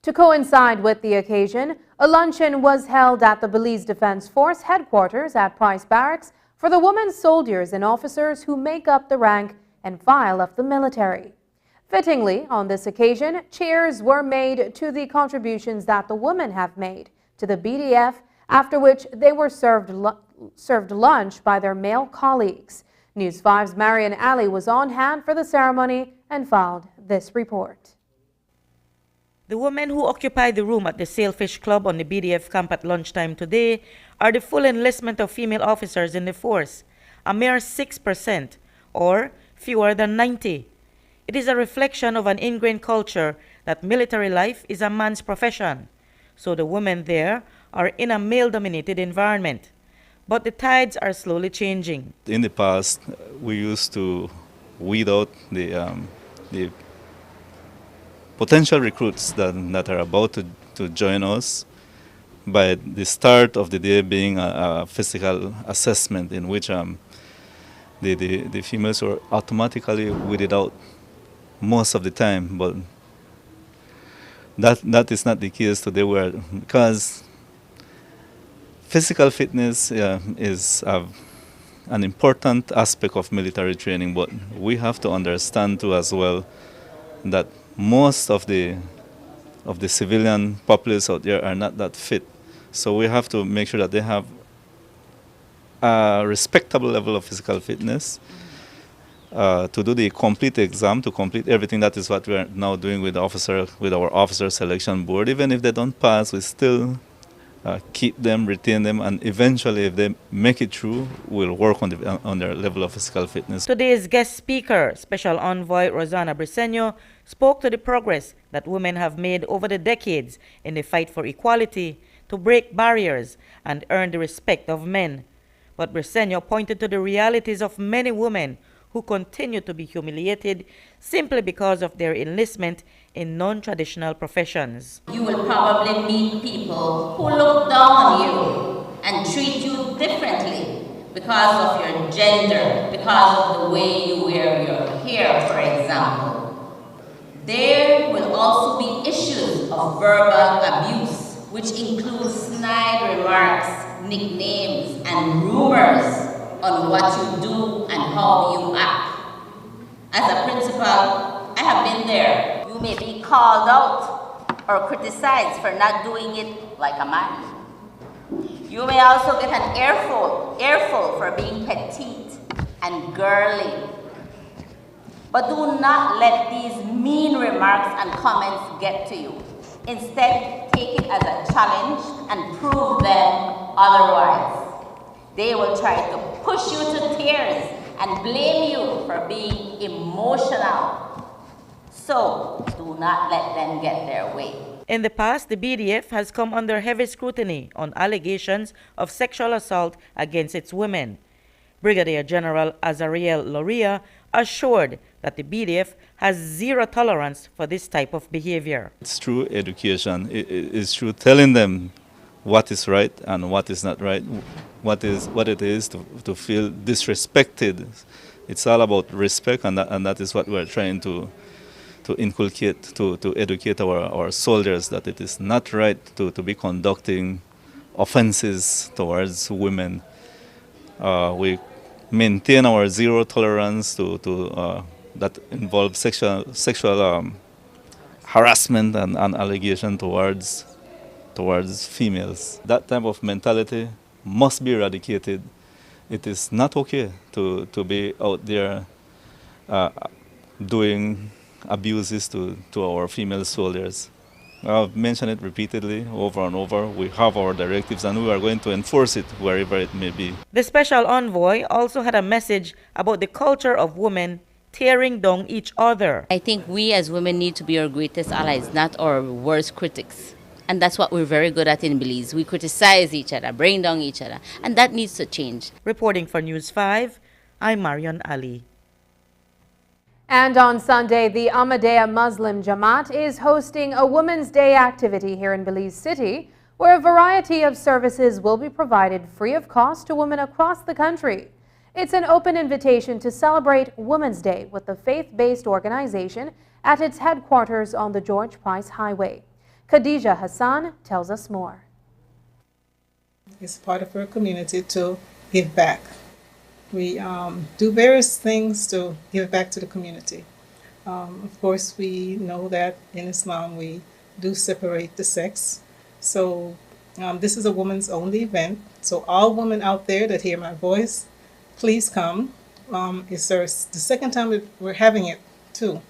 To coincide with the occasion, a luncheon was held at the Belize Defense Force headquarters at Price Barracks for the women soldiers and officers who make up the rank and file of the military. Fittingly, on this occasion, cheers were made to the contributions that the women have made to the BDF, after which they were served lunch by their male colleagues. News 5's Marian Ali was on hand for the ceremony and filed this report. The women who occupied the room at the Sailfish Club on the BDF camp at lunchtime today are the full enlistment of female officers in the force, a mere 6%, or fewer than 90. It is a reflection of an ingrained culture that military life is a man's profession. so the women there are in a male-dominated environment. But the tides are slowly changing. In the past, we used to weed out the potential recruits that are about to join us by the start of the day being a physical assessment in which the females were automatically weeded out most of the time. But that is not the case today, because physical fitness is an important aspect of military training, but we have to understand too as well that most of the civilian populace out there are not that fit. So we have to make sure that they have a respectable level of physical fitness to do the complete exam, to complete everything. That is what we are now doing with our officer selection board. Even if they don't pass, we still keep them, retain them, and eventually, if they make it through, we'll work on their level of physical fitness. Today's guest speaker, Special Envoy Rosanna Briceño, spoke to the progress that women have made over the decades in the fight for equality, to break barriers and earn the respect of men. But Briceño pointed to the realities of many women who continue to be humiliated simply because of their enlistment in non-traditional professions. You will probably meet people who look down on you and treat you differently because of your gender, because of the way you wear your hair, for example. There will also be issues of verbal abuse, which includes snide remarks, nicknames, and rumors on what you do and how you act. As a principal, I have been there. You may be called out or criticized for not doing it like a man. You may also get an earful for being petite and girly. But do not let these mean remarks and comments get to you. Instead, take it as a challenge and prove them otherwise. They will try to push you to tears and blame you for being emotional. So, do not let them get their way. In the past, the BDF has come under heavy scrutiny on allegations of sexual assault against its women. Brigadier General Azariel Loria assured that the BDF has zero tolerance for this type of behavior. It's through education. It's through telling them what is right and what is not right, what it is to feel disrespected. It's all about respect, and that is what we're trying to inculcate, to educate our soldiers, that it is not right to be conducting offenses towards women. We maintain our zero tolerance to that involves sexual harassment and allegation towards females. That type of mentality must be eradicated. It is not okay to be out there doing abuses to our female soldiers. I've mentioned it repeatedly, over and over. We have our directives and we are going to enforce it wherever it may be. The Special Envoy also had a message about the culture of women tearing down each other. I think we as women need to be our greatest allies, not our worst critics. And that's what we're very good at in Belize. We criticize each other, bring down each other, and that needs to change. Reporting for News 5, I'm Marion Ali. And on Sunday, the Ahmadiyya Muslim Jamaat is hosting a Women's Day activity here in Belize City, where a variety of services will be provided free of cost to women across the country. It's an open invitation to celebrate Women's Day with the faith-based organization at its headquarters on the George Price Highway. Khadija Hassan tells us more. It's part of our community to give back. We do various things to give back to the community. Of course, we know that in Islam we do separate the sex. So this is a women's only event. So all women out there that hear my voice, please come. It's the second time we're having it too,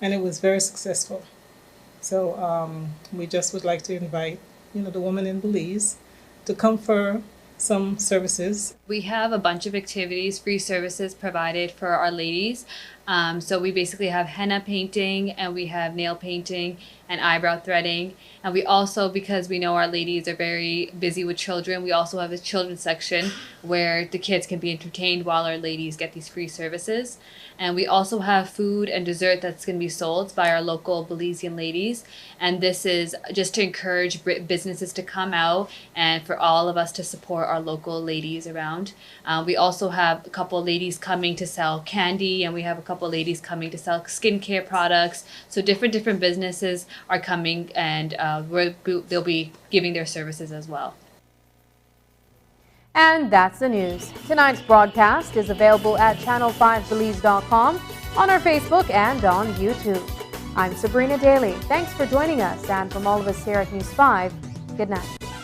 and it was very successful. So we just would like to invite, the women in Belize to come for some services. We have a bunch of activities, free services provided for our ladies. So we basically have henna painting, and we have nail painting and eyebrow threading. And we also, because we know our ladies are very busy with children, we also have a children's section where the kids can be entertained while our ladies get these free services. And we also have food and dessert that's going to be sold by our local Belizean ladies. And this is just to encourage businesses to come out and for all of us to support our local ladies around. We also have a couple of ladies coming to sell candy, and we have a couple of ladies coming to sell skincare products. So different businesses are coming, and they'll be giving their services as well. And that's the news. Tonight's broadcast is available at channel5belize.com, on our Facebook, and on YouTube. I'm Sabrina Daly. Thanks for joining us, and from all of us here at News 5, good night.